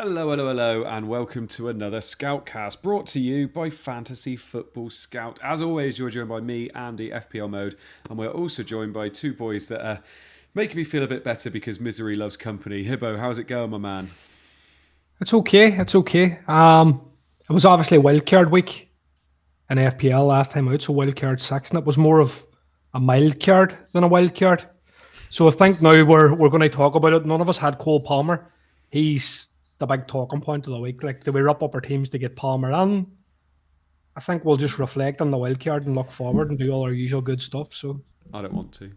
Hello, hello, hello, and welcome to another SCOUTCAST brought to you by Fantasy Football Scout. As always, you're joined by me, Andy, FPL Mode, and we're also joined by two boys that are making me feel a bit better because misery loves company. Hibbo, how's it going, my man? It's okay. It's okay. It was obviously wildcard week in FPL last time out, so wildcard six, and it was more of a mild card than a wild card. So I think now we're going to talk about it. None of us had Cole Palmer. He's the big talking point of the week. Like, do we wrap up our teams to get Palmer in? I think we'll just reflect on the wildcard and look forward and do all our usual good stuff. So I don't want to.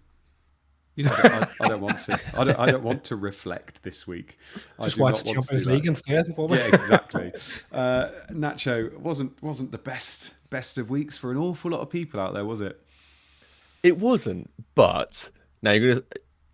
you know, I don't want to. I don't want to reflect this week. I just do watch not want to do Champions League that. instead. Yeah, exactly. Nacho wasn't the best of weeks for an awful lot of people out there, was it? It wasn't, but now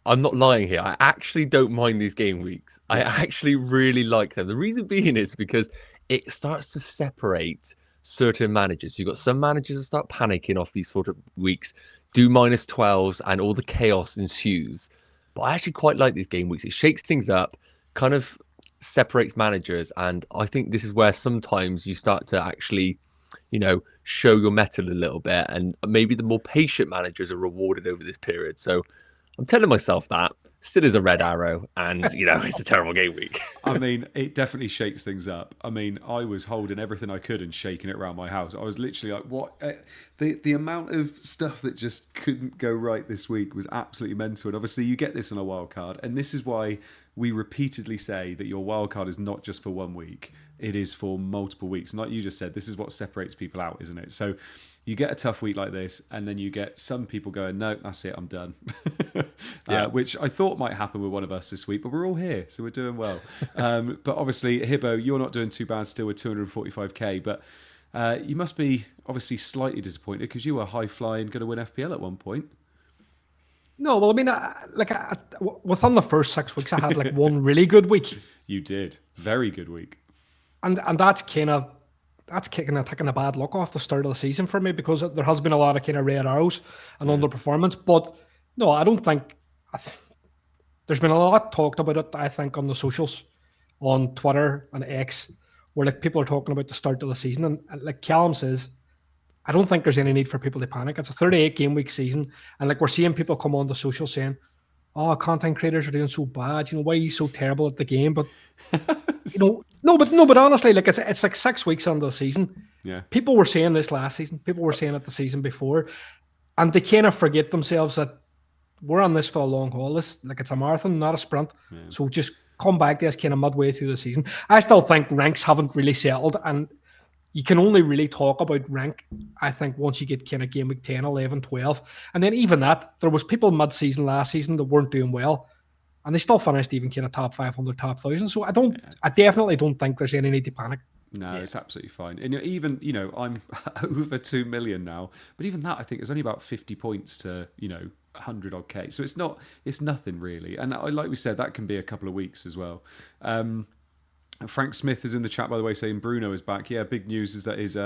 I'm not lying here. I actually don't mind these game weeks. I actually really like them. The reason being is because it starts to separate certain managers. You've got some managers that start panicking off these sort of weeks, do -12s, and all the chaos ensues. But I actually quite like these game weeks. It shakes things up, kind of separates managers, and I think this is where sometimes you start to actually show your mettle a little bit, and maybe the more patient managers are rewarded over this period. So I'm telling myself that still is a red arrow, and it's a terrible game week. I mean, it definitely shakes things up. I mean, I was holding everything I could and shaking it around my house. I was literally like, what? The amount of stuff that just couldn't go right this week was absolutely mental. And obviously you get this on a wild card, and this is why we repeatedly say that your wild card is not just for 1 week. It is for multiple weeks. And like you just said, this is what separates people out, isn't it? So you get a tough week like this, and then you get some people going, no, that's it, I'm done. Which I thought might happen with one of us this week, but we're all here, so we're doing well. But obviously, Hibbo, you're not doing too bad still with 245k, but you must be obviously slightly disappointed because you were high-flying, going to win FPL at one point. No, well, I mean, within the first 6 weeks, I had like one really good week. You did. Very good week. And that's kind of taking a bad look off the start of the season for me, because there has been a lot of kind of red arrows and underperformance. But no, I don't think there's been a lot talked about it, I think, on the socials, on Twitter and X, where like people are talking about the start of the season, and like Callum says, I don't think there's any need for people to panic. It's a 38 game week season, and like we're seeing people come on the social saying, "Oh, content creators are doing so bad. Why are you so terrible at the game?" But but honestly, like it's like 6 weeks into the season. Yeah. People were saying this last season. People were saying it the season before, and they kind of forget themselves that we're on this for a long haul. It's a marathon, not a sprint. Yeah. So just come back to us kind of midway through the season. I still think ranks haven't really settled, and you can only really talk about rank, I think, once you get kind of game week 10, 11, 12. And then even that, there was people mid-season last season that weren't doing well, and they still finished even kind of top 500, top 1,000. So I definitely don't think there's any need to panic. No, it's absolutely fine. And even, I'm over 2 million now, but even that, I think, is only about 50 points to, 100 odd K. So it's nothing really. And like we said, that can be a couple of weeks as well. Frank Smith is in the chat, by the way, saying Bruno is back. Yeah, big news is that his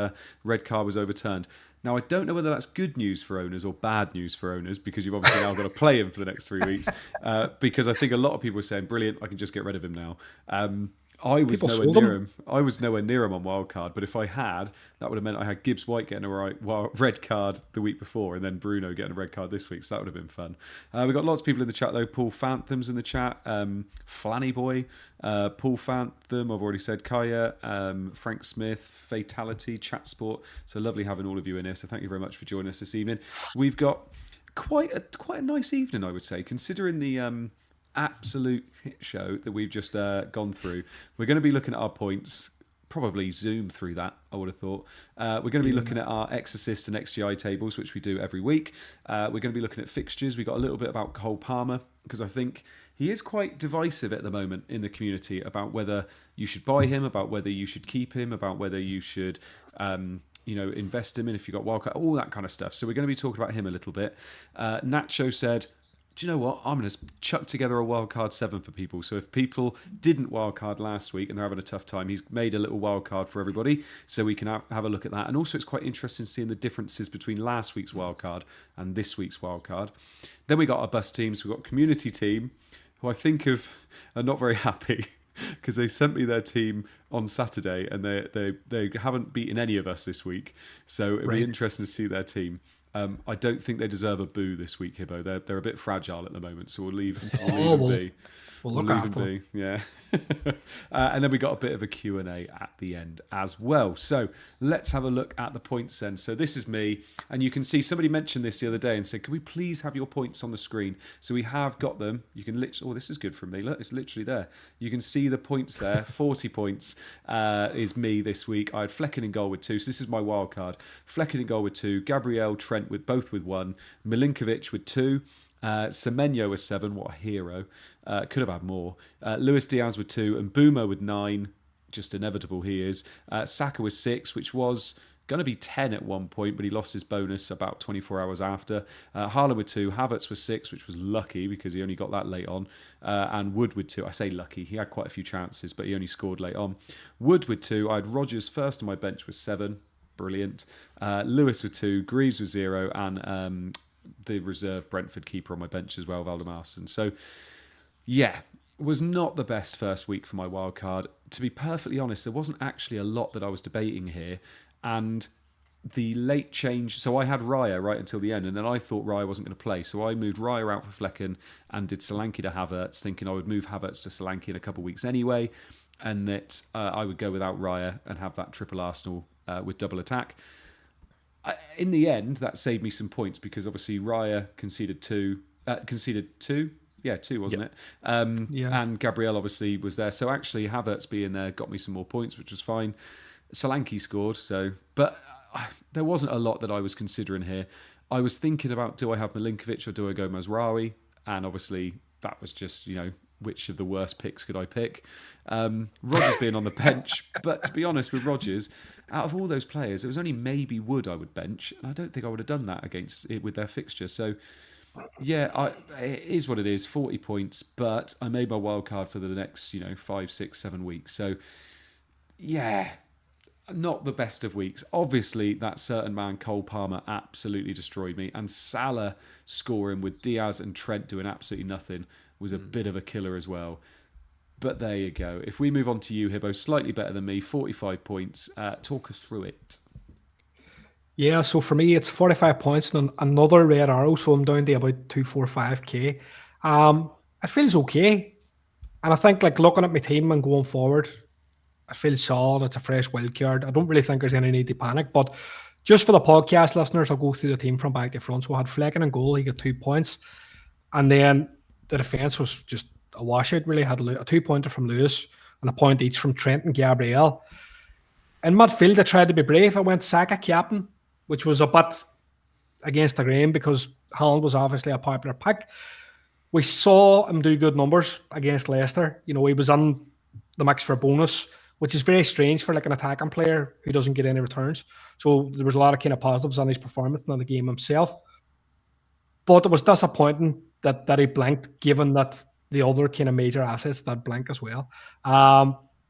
red card was overturned. Now, I don't know whether that's good news for owners or bad news for owners, because you've obviously now got to play him for the next 3 weeks. Because I think a lot of people are saying, brilliant, I can just get rid of him now. I was nowhere near him. I was nowhere near him on wildcard, but if I had, that would have meant I had Gibbs White getting a red card the week before, and then Bruno getting a red card this week. So that would have been fun. We've got lots of people in the chat though. Paul Phantom's in the chat. Flanny Boy, Paul Phantom. I've already said Kaya, Frank Smith, Fatality, Chat Sport. So lovely having all of you in here. So thank you very much for joining us this evening. We've got quite a nice evening, I would say, considering the absolute hit show that we've just gone through. We're going to be looking at our points, probably zoom through that, I would have thought. We're going to be looking at our X-Assist and XGI tables, which we do every week. We're going to be looking at fixtures. We got a little bit about Cole Palmer, because I think he is quite divisive at the moment in the community about whether you should buy him, about whether you should keep him, about whether you should invest him in if you've got wildcard, all that kind of stuff. So we're going to be talking about him a little bit. Nacho said, do you know what? I'm going to chuck together a wildcard 7 for people. So if people didn't wildcard last week and they're having a tough time, he's made a little wildcard for everybody, so we can have a look at that. And also it's quite interesting seeing the differences between last week's wildcard and this week's wildcard. Then we got our bus teams. We've got community team, who I think are not very happy because they sent me their team on Saturday, and they haven't beaten any of us this week. So it'll be interesting to see their team. I don't think they deserve a boo this week, Hibbo. They're a bit fragile at the moment, so we'll leave them be. We'll look after them. Yeah. And then we got a bit of a Q&A at the end as well. So let's have a look at the points then. So this is me, and you can see somebody mentioned this the other day and said, can we please have your points on the screen? So we have got them. You can literally, this is good from me. Look, it's literally there. You can see the points there. 40 points is me this week. I had Flecken in goal with 2. So this is my wild card. Flecken in goal with 2. Gabriel, Trent with both with 1. Milinkovic with 2. Semenyo with 7, what a hero. Could have had more. Luis Diaz with 2, and Boomer with 9. Just inevitable he is. Saka with 6, which was going to be 10 at one point, but he lost his bonus about 24 hours after. Haaland with 2, Havertz with 6, which was lucky because he only got that late on. And Wood with 2. I say lucky, he had quite a few chances, but he only scored late on. Wood with 2. I had Rodgers first on my bench with 7. Brilliant. Lewis with 2, Greaves with 0, and the reserve Brentford keeper on my bench as well, Valdemarson. So, yeah, was not the best first week for my wild card. To be perfectly honest, there wasn't actually a lot that I was debating here. And the late change, so I had Raya right until the end, and then I thought Raya wasn't going to play. So I moved Raya out for Flecken and did Solanke to Havertz, thinking I would move Havertz to Solanke in a couple of weeks anyway, and that I would go without Raya and have that triple Arsenal with double attack. In the end, that saved me some points because obviously Raya conceded 2. Yeah, 2, wasn't it? And Gabriel obviously was there. So actually Havertz being there got me some more points, which was fine. Solanke scored, but there wasn't a lot that I was considering here. I was thinking about, do I have Milinkovic or do I go Mazraoui? And obviously that was just, which of the worst picks could I pick? Rodgers being on the bench. But to be honest with Rodgers, out of all those players, it was only maybe Wood I would bench. And I don't think I would have done that against it with their fixture. So, yeah, it is what it is, 40 points. But I made my wild card for the next, 5, 6, 7 weeks. So, yeah, not the best of weeks. Obviously, that certain man, Cole Palmer, absolutely destroyed me. And Salah scoring with Diaz and Trent doing absolutely nothing was a bit of a killer as well. But there you go. If we move on to you, Hibbo, slightly better than me, 45 points. Talk us through it. Yeah, so for me, it's 45 points and another red arrow, so I'm down to about 245k. It feels okay. And I think, looking at my team and going forward, I feel solid. It's a fresh wildcard. I don't really think there's any need to panic. But just for the podcast listeners, I'll go through the team from back to front. So I had Flecken in goal. He got 2 points. And then the defence was just a washout, really. Had a 2-pointer from Lewis and a point each from Trent and Gabriel. In midfield, I tried to be brave. I went Saka captain, which was a bit against the grain because Haaland was obviously a popular pick. We saw him do good numbers against Leicester. He was on the mix for bonus, which is very strange for an attacking player who doesn't get any returns. So there was a lot of kind of positives on his performance in the game himself. But it was disappointing that he blanked, given that the other kind of major assets that blank as well.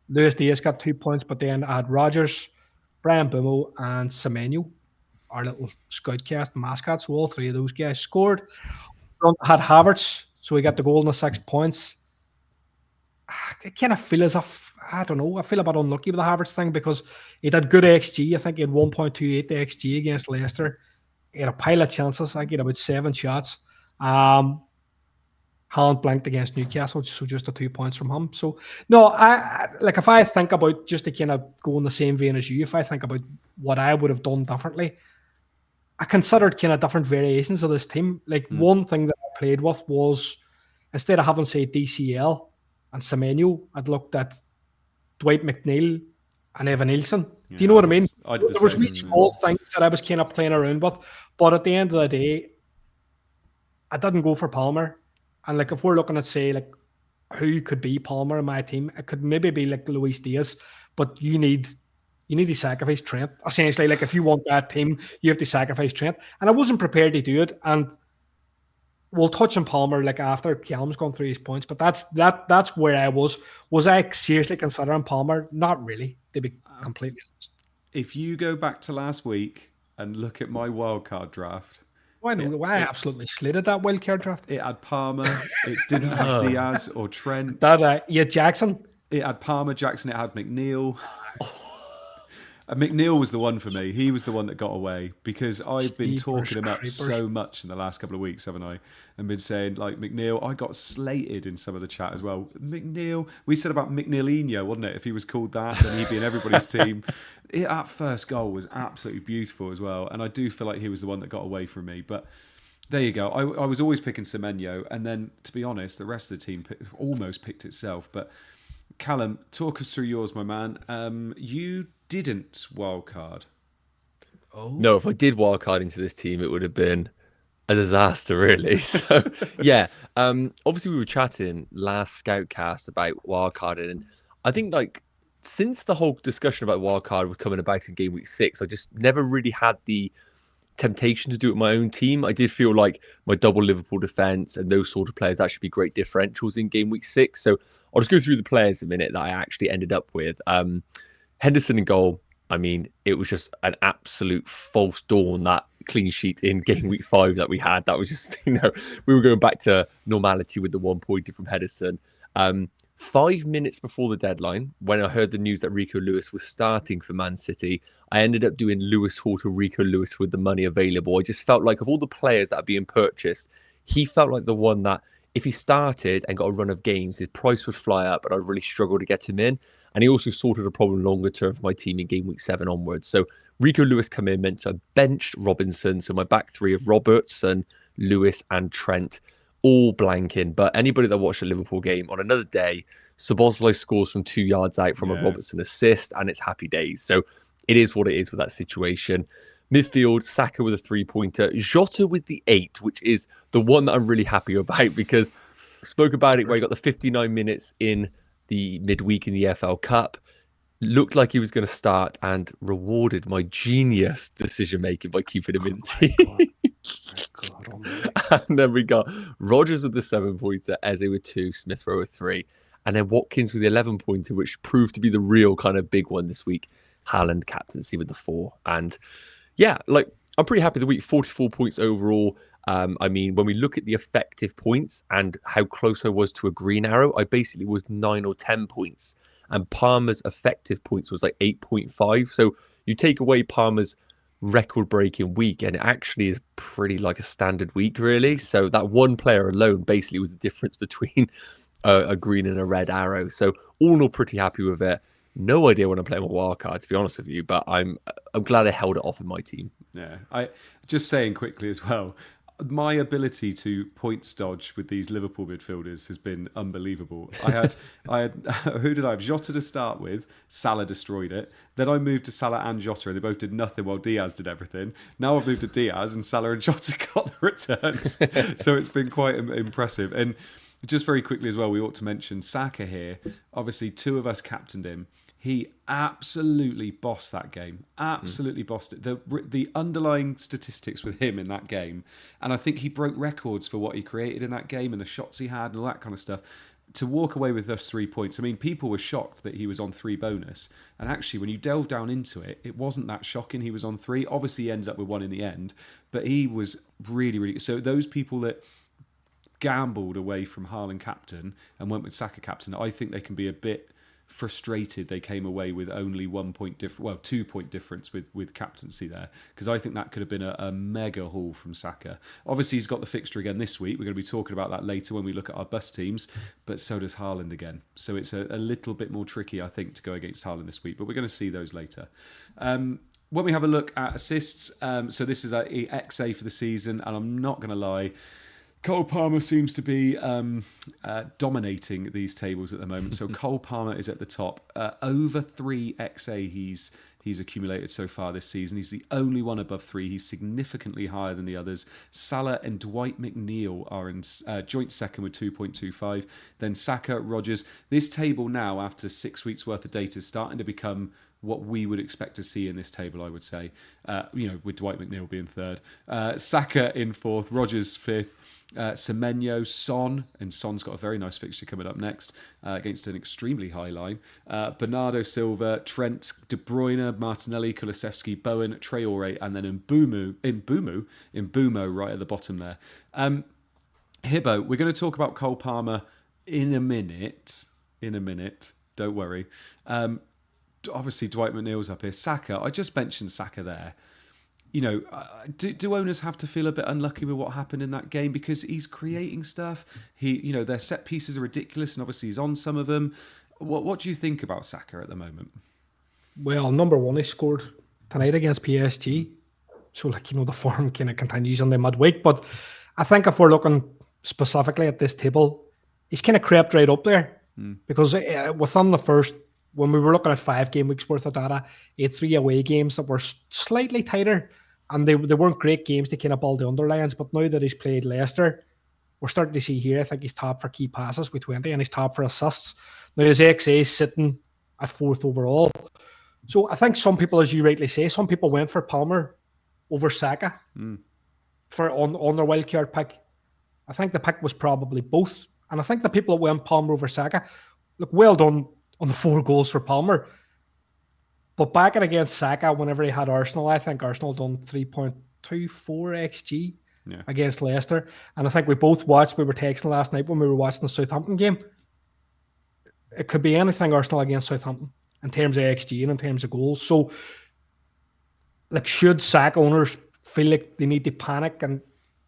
Luis Diaz got 2 points, but then I had Rodgers, Brian Bumo, and Semenyo, our little SCOUTCAST mascot. So all 3 of those guys scored. Had Havertz, so he got the goal and the 6 points. I kind of feel as if, I don't know, I feel a bit unlucky with the Havertz thing because he had good XG. I think he had 1.28 XG against Leicester. He had a pile of chances. I think he had about 7 shots. Haaland blanked against Newcastle, so just the 2 points from him. So, no, if I think about, just to kind of go in the same vein as you, if I think about what I would have done differently, I considered kind of different variations of this team. One thing that I played with was, instead of having, say, DCL and Semenyo, I'd looked at Dwight McNeil and Evan Nielsen. Do you know what I mean? There was wee small things that I was kind of playing around with, but at the end of the day, I didn't go for Palmer. And if we're looking at, say, who could be Palmer in my team, it could maybe be Luis Diaz, but you need to sacrifice Trent. Essentially, if you want that team, you have to sacrifice Trent. And I wasn't prepared to do it. And we'll touch on Palmer after Callum's gone through his points, but that's where I was. Was I seriously considering Palmer? Not really, to be completely honest. If you go back to last week and look at my wildcard draft, I absolutely slated that wildcard draft. It had Palmer. It didn't have Diaz or Trent. You had Jackson. It had Palmer, Jackson, it had McNeil. McNeil was the one for me. He was the one that got away because I've been talking him up so much in the last couple of weeks, haven't I? And been saying, like, McNeil, I got slated in some of the chat as well. McNeil, we said about McNeilinho, wasn't it? If he was called that, then he'd be in everybody's team. That first goal was absolutely beautiful as well. And I do feel like he was the one that got away from me. But there you go. I was always picking Semenyo. And then, to be honest, the rest of the team almost picked itself. But Callum, talk us through yours, my man. You didn't wildcard. Oh. No, if I did wildcard into this team, it would have been a disaster, really. So, yeah. Obviously, we were chatting last Scoutcast about wildcarding, and I think, like, since the whole discussion about wildcard was coming about in game week 6, I just never really had the temptation to do it with my own team. I did feel like my double Liverpool defence and those sort of players actually be great differentials in game week 6. So I'll just go through the players a minute that I actually ended up with. Henderson in goal. I mean, it was just an absolute false dawn, that clean sheet in game week 5 that we had. That was just, we were going back to normality with the 1 point from Henderson. 5 minutes before the deadline, when I heard the news that Rico Lewis was starting for Man City, I ended up doing Lewis Hall to Rico Lewis with the money available. I just felt like of all the players that are being purchased, he felt like the one that if he started and got a run of games, his price would fly up, and I'd really struggle to get him in. And he also sorted a problem longer term for my team in game week 7 onwards. So Rico Lewis come in, meant I benched Robinson. So my back three of Robertson, Lewis and Trent, all blanking. But anybody that watched a Liverpool game on another day, Szoboszlai scores from 2 yards out from a Robertson assist, and it's happy days. So it is what it is with that situation. Midfield, Saka with a 3-pointer, Jota with the 8, which is the one that I'm really happy about because I spoke about it where he got the 59 minutes in the midweek in the FL Cup. Looked like he was going to start and rewarded my genius decision making by keeping him in the team. And then we got Rodgers with the 7-pointer, Eze with 2, Smith Rowe with 3, and then Watkins with the 11-pointer, which proved to be the real kind of big one this week. Haaland captaincy with the 4. And yeah, like, I'm pretty happy the week, 44 points overall. I mean, when we look at the effective points and how close I was to a green arrow, I basically was 9 or 10 points. And Palmer's effective points was like 8.5. So you take away Palmer's record-breaking week, and it actually is pretty like a standard week, really. So that one player alone basically was the difference between a green and a red arrow. So all in all, pretty happy with it. No idea when I'm playing my wildcard, to be honest with you, but I'm glad I held it off in my team. Yeah, I just saying quickly as well, my ability to points dodge with these Liverpool midfielders has been unbelievable. I had who did I have? Jota to start with. Salah destroyed it. Then I moved to Salah and Jota, and they both did nothing while Diaz did everything. Now I've moved to Diaz, and Salah and Jota got the returns. So it's been quite impressive. And just very quickly as well, we ought to mention Saka here. Obviously, 2 of us captained him. He absolutely bossed that game. Absolutely bossed it. The underlying statistics with him in that game, and I think he broke records for what he created in that game and the shots he had and all that kind of stuff. To walk away with those 3 points, I mean, people were shocked that he was on 3 bonus. And actually, when you delve down into it, it wasn't that shocking he was on 3. Obviously, he ended up with 1 in the end, but he was really, really... So those people that gambled away from Haaland captain and went with Saka captain, I think they can be a bit frustrated they came away with only 1 point difference, well, 2 point difference with captaincy there, because I think that could have been a mega haul from Saka. Obviously, he's got the fixture again this week. We're going to be talking about that later when we look at our bus teams, but so does Haaland again. So it's a little bit more tricky, I think, to go against Haaland this week, but we're going to see those later. When we have a look at assists, so this is our XA for the season, and I'm not going to lie, Cole Palmer seems to be dominating these tables at the moment. So Cole Palmer is at the top. Over 3 XA he's accumulated so far this season. He's the only one above 3. He's significantly higher than the others. Salah and Dwight McNeil are in joint second with 2.25. Then Saka, Rodgers. This table now, after 6 weeks worth of data, is starting to become what we would expect to see in this table, I would say. With Dwight McNeil being third. Saka in fourth. Rodgers fifth. Semenyo, Son, and Son's got a very nice fixture coming up next against an extremely high line. Bernardo Silva, Trent, De Bruyne, Martinelli, Kulusevski, Bowen, Traore, and then Mbumo right at the bottom there. Hibbo, we're going to talk about Cole Palmer in a minute. Don't worry. Obviously, Dwight McNeil's up here. Saka, I just mentioned Saka there. Do owners have to feel a bit unlucky with what happened in that game because he's creating stuff? Their set pieces are ridiculous, and obviously he's on some of them. What do you think about Saka at the moment? Well, number one, he scored tonight against PSG, so the form kind of continues on the midweek. But I think if we're looking specifically at this table, he's kind of crept right up there because within the first, when we were looking at 5 game weeks worth of data, he had 3 away games that were slightly tighter. And they weren't great games to kind of build the underlines, but now that he's played Leicester, we're starting to see here, I think he's top for key passes with 20 and he's top for assists. Now his XA is sitting at 4th overall. So I think some people, as you rightly say, some people went for Palmer over Saka on their wildcard pick. I think the pick was probably both. And I think the people that went Palmer over Saka, look, well done on the 4 goals for Palmer. But backing against Saka, whenever he had Arsenal, I think Arsenal done 3.24 XG against Leicester. And I think we both watched, we were texting last night when we were watching the Southampton game. It could be anything Arsenal against Southampton in terms of XG and in terms of goals. So, should Saka owners feel like they need to panic and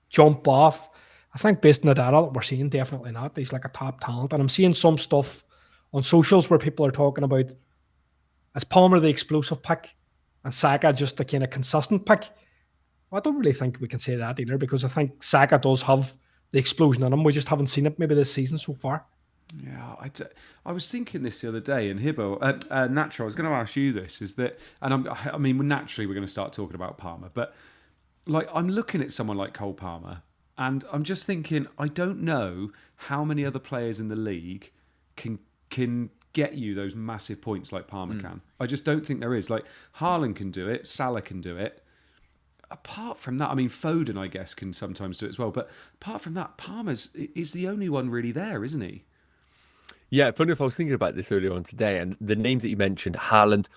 jump off? I think based on the data that we're seeing, definitely not. He's like a top talent. And I'm seeing some stuff on socials where people are talking about is Palmer the explosive pick and Saka just the kind of consistent pick? Well, I don't really think we can say that either because I think Saka does have the explosion in him. We just haven't seen it maybe this season so far. Yeah, I was thinking this the other day, and Hibbo, Nacho, I was going to ask you this, is that, and naturally we're going to start talking about Palmer, but I'm looking at someone like Cole Palmer, and I'm just thinking, I don't know how many other players in the league can get you those massive points like Palmer can. I just don't think there is. Haaland can do it, Salah can do it. Apart from that, Foden, I guess, can sometimes do it as well. But apart from that, Palmer's is the only one really there, isn't he? Yeah, funny enough, I was thinking about this earlier on today, and the names that you mentioned, Haaland,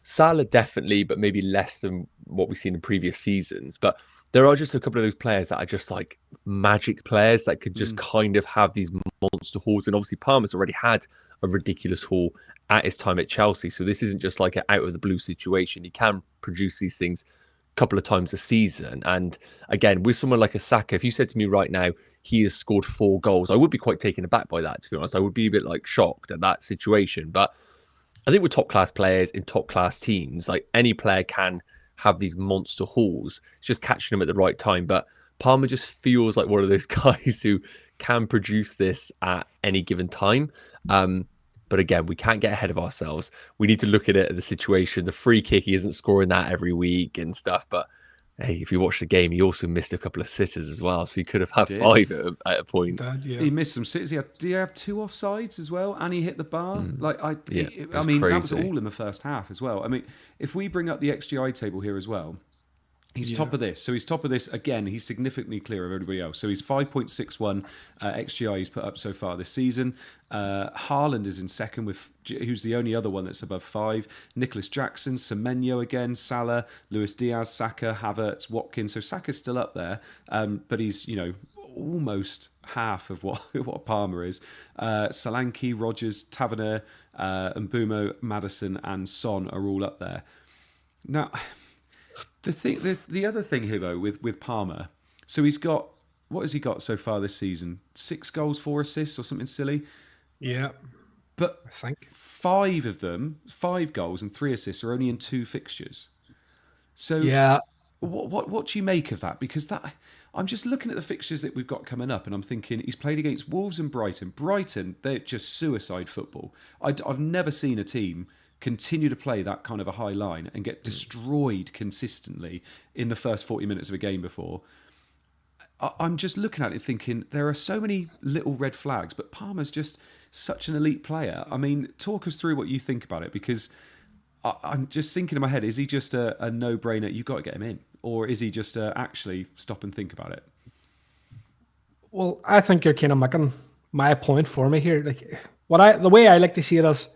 Salah definitely, but maybe less than what we've seen in previous seasons. But there are just a couple of those players that are just like magic players that could just kind of have these monster hauls. And obviously Palmer's already had a ridiculous haul at his time at Chelsea. So this isn't just like an out of the blue situation. He can produce these things a couple of times a season. And again, with someone like a Saka, if you said to me right now, he has scored 4 goals, I would be quite taken aback by that, to be honest. I would be a bit shocked at that situation. But I think with top class players in top class teams, any player can have these monster hauls. It's just catching them at the right time. But Palmer just feels like one of those guys who can produce this at any given time. But again, we can't get ahead of ourselves. We need to look at it at the situation. The free kick, he isn't scoring that every week and stuff. But hey, if you watch the game, he also missed a couple of sitters as well. So he could have had 5 at a point. He missed some sitters. Did he have 2 offsides as well? And he hit the bar. Crazy. That was all in the first half as well. If we bring up the XGI table here as well, he's top of this. So he's top of this again. He's significantly clear of everybody else. So he's 5.61 XGI he's put up so far this season. Haaland is in second, who's the only other one that's above 5. Nicholas Jackson, Semenyo again, Salah, Luis Diaz, Saka, Havertz, Watkins. So Saka's still up there, but he's almost half of what Palmer is. Solanke, Rogers, Tavernier, Mbumo, Maddison, and Son are all up there. Now, the other thing, Hibbo, with Palmer, so he's got, what has he got so far this season? 6 goals, 4 assists or something silly? Yeah. But I think 5 of them, 5 goals and 3 assists are only in 2 fixtures. So yeah, what do you make of that? Because I'm just looking at the fixtures that we've got coming up and I'm thinking he's played against Wolves and Brighton. Brighton, they're just suicide football. I've never seen a team continue to play that kind of a high line and get destroyed consistently in the first 40 minutes of a game before. I'm just looking at it thinking there are so many little red flags, but Palmer's just such an elite player. Talk us through what you think about it, because I'm just thinking in my head, is he just a no-brainer, you've got to get him in? Or is he just actually stop and think about it? Well, I think you're kind of making my point for me here. The way I like to see it is,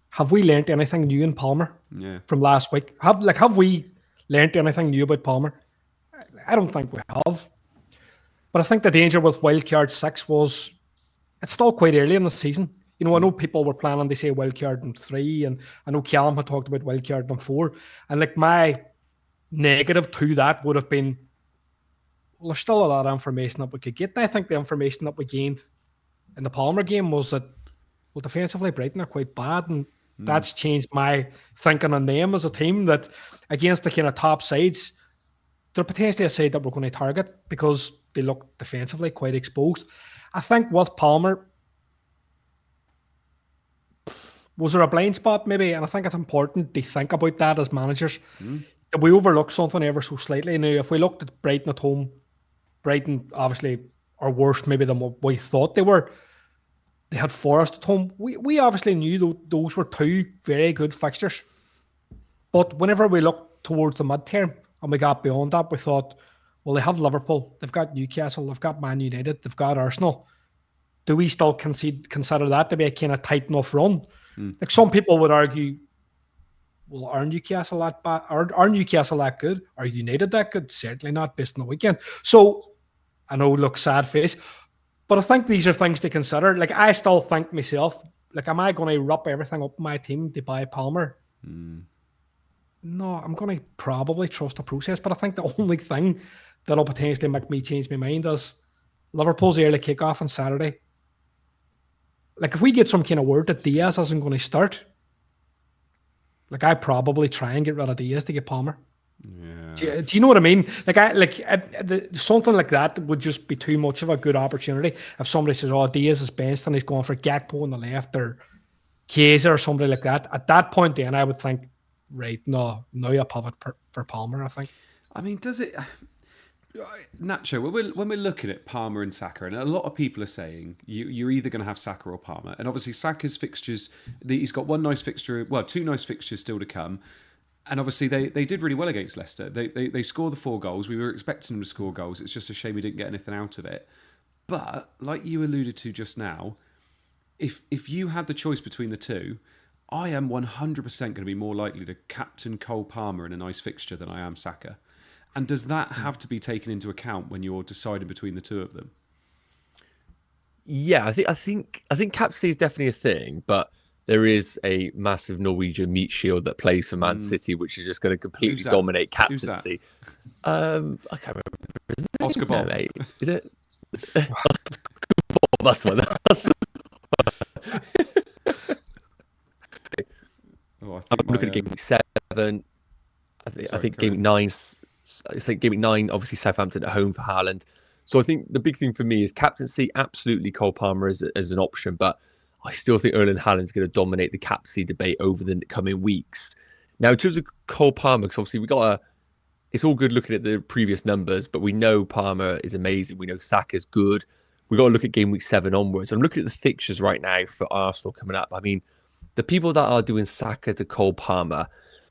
have we learnt anything new in Palmer from last week? Have we learnt anything new about Palmer? I don't think we have. But I think the danger with Wildcard 6 was it's still quite early in the season. You know, I know people were planning to say wildcard in 3, and I know Callum had talked about wildcard in 4. And like my negative to that would have been, well, there's still a lot of information that we could get. I think the information that we gained in the Palmer game was that, well, defensively Brighton are quite bad, and that's changed my thinking on them as a team, that against the kind of top sides, they're potentially a side that we're going to target because they look defensively quite exposed. I think with Palmer, was there a blind spot maybe? And I think it's important to think about that as managers. That we overlook something ever so slightly. Now, if we looked at Brighton at home, Brighton obviously are worse maybe than what we thought they were. They had Forest at home. We obviously knew those were 2 very good fixtures. But whenever we looked towards the mid-term and we got beyond that, we thought, well, they have Liverpool, they've got Newcastle, they've got Man United, they've got Arsenal. Do we still consider that to be a kind of tight enough run? Like some people would argue, well, are Newcastle that bad? Are Newcastle that good? Are United that good? Certainly not based on the weekend. So, I know, look, sad face. But I think these are things to consider. Like, I still think myself, like, am I going to wrap everything up in my team to buy Palmer? No, I'm going to probably trust the process. But I think the only thing that'll potentially make me change my mind is Liverpool's early kickoff on Saturday. Like, if we get some kind of word that Diaz isn't going to start, like, I probably try and get rid of Diaz to get Palmer. Yeah. Do you know what I mean? Something like that would just be too much of a good opportunity. If somebody says, "Oh, Diaz is benched and he's going for Gakpo on the left," or Chiesa or somebody like that, at that point, then I would think, right, now you pivot for Palmer. I think. I mean, does it? Nacho, when we're looking at Palmer and Saka, and a lot of people are saying you're either going to have Saka or Palmer, and obviously Saka's fixtures, he's got 2 nice fixtures still to come, and obviously they did really well against Leicester. They scored the 4 goals. We were expecting them to score goals. It's just a shame we didn't get anything out of it. But like you alluded to just now, if you had the choice between the 2, I am 100% going to be more likely to captain Cole Palmer in a nice fixture than I am Saka. And does that have to be taken into account when you're deciding between the 2 of them? Yeah, I think captaincy is definitely a thing, but there is a massive Norwegian meat shield that plays for Man City, which is just going to completely dominate captaincy. I can't remember. Oscar Bob. No, mate. Is it? That's one. I'm looking at game week 7. I think game week 9. I think game week 9, obviously Southampton at home for Haaland. So I think the big thing for me is captaincy. Absolutely, Cole Palmer as an option, but I still think Erling Haaland's going to dominate the captaincy debate over the coming weeks. Now, in terms of Cole Palmer, because obviously it's all good looking at the previous numbers, but we know Palmer is amazing. We know Saka's good. We've got to look at game week 7 onwards. I'm looking at the fixtures right now for Arsenal coming up. I mean, the people that are doing Saka to Cole Palmer,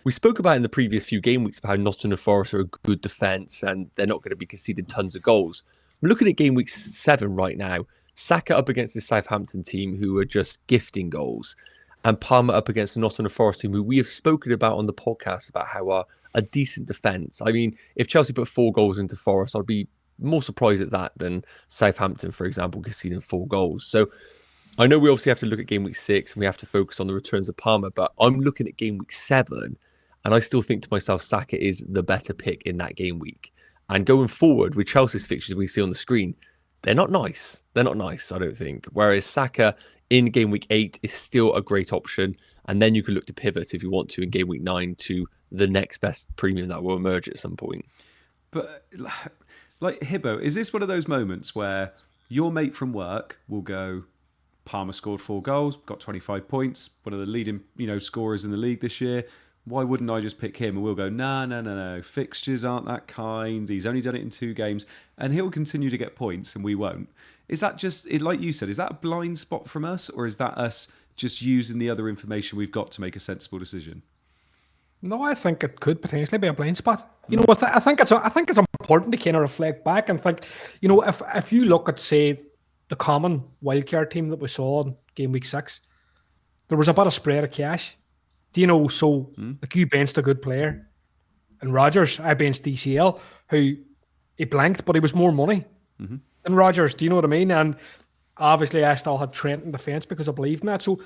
we spoke about in the previous few game weeks about how Nottingham Forest are a good defence and they're not going to be conceding tons of goals. I'm looking at game week 7 right now. Saka up against the Southampton team who are just gifting goals, and Palmer up against the Nottingham Forest team who we have spoken about on the podcast about how are a decent defence. I mean, if Chelsea put 4 goals into Forest, I'd be more surprised at that than Southampton, for example, conceding 4 goals. So I know we obviously have to look at game week 6 and we have to focus on the returns of Palmer, but I'm looking at game week 7 and I still think to myself, Saka is the better pick in that game week. And going forward with Chelsea's fixtures we see on the screen, they're not nice. They're not nice, I don't think. Whereas Saka in game week 8 is still a great option. And then you can look to pivot if you want to in game week 9 to the next best premium that will emerge at some point. But like Hibbo, is this one of those moments where your mate from work will go, Palmer scored 4 goals, got 25 points, one of the leading scorers in the league this year. Why wouldn't I just pick him? And we'll go, no. Fixtures aren't that kind. He's only done it in 2 games. And he'll continue to get points and we won't. Is that just, like you said, is that a blind spot from us? Or is that us just using the other information we've got to make a sensible decision? No, I think it could potentially be a blind spot. I think it's important to kind of reflect back and think, if you look at, say, the common wildcard team that we saw in game week 6, there was a bit of spread of cash. Like you benched a good player. And Rodgers, I benched DCL, who he blanked, but he was more money than Rodgers. Do you know what I mean? And obviously I still had Trent in defence because I believed in that. So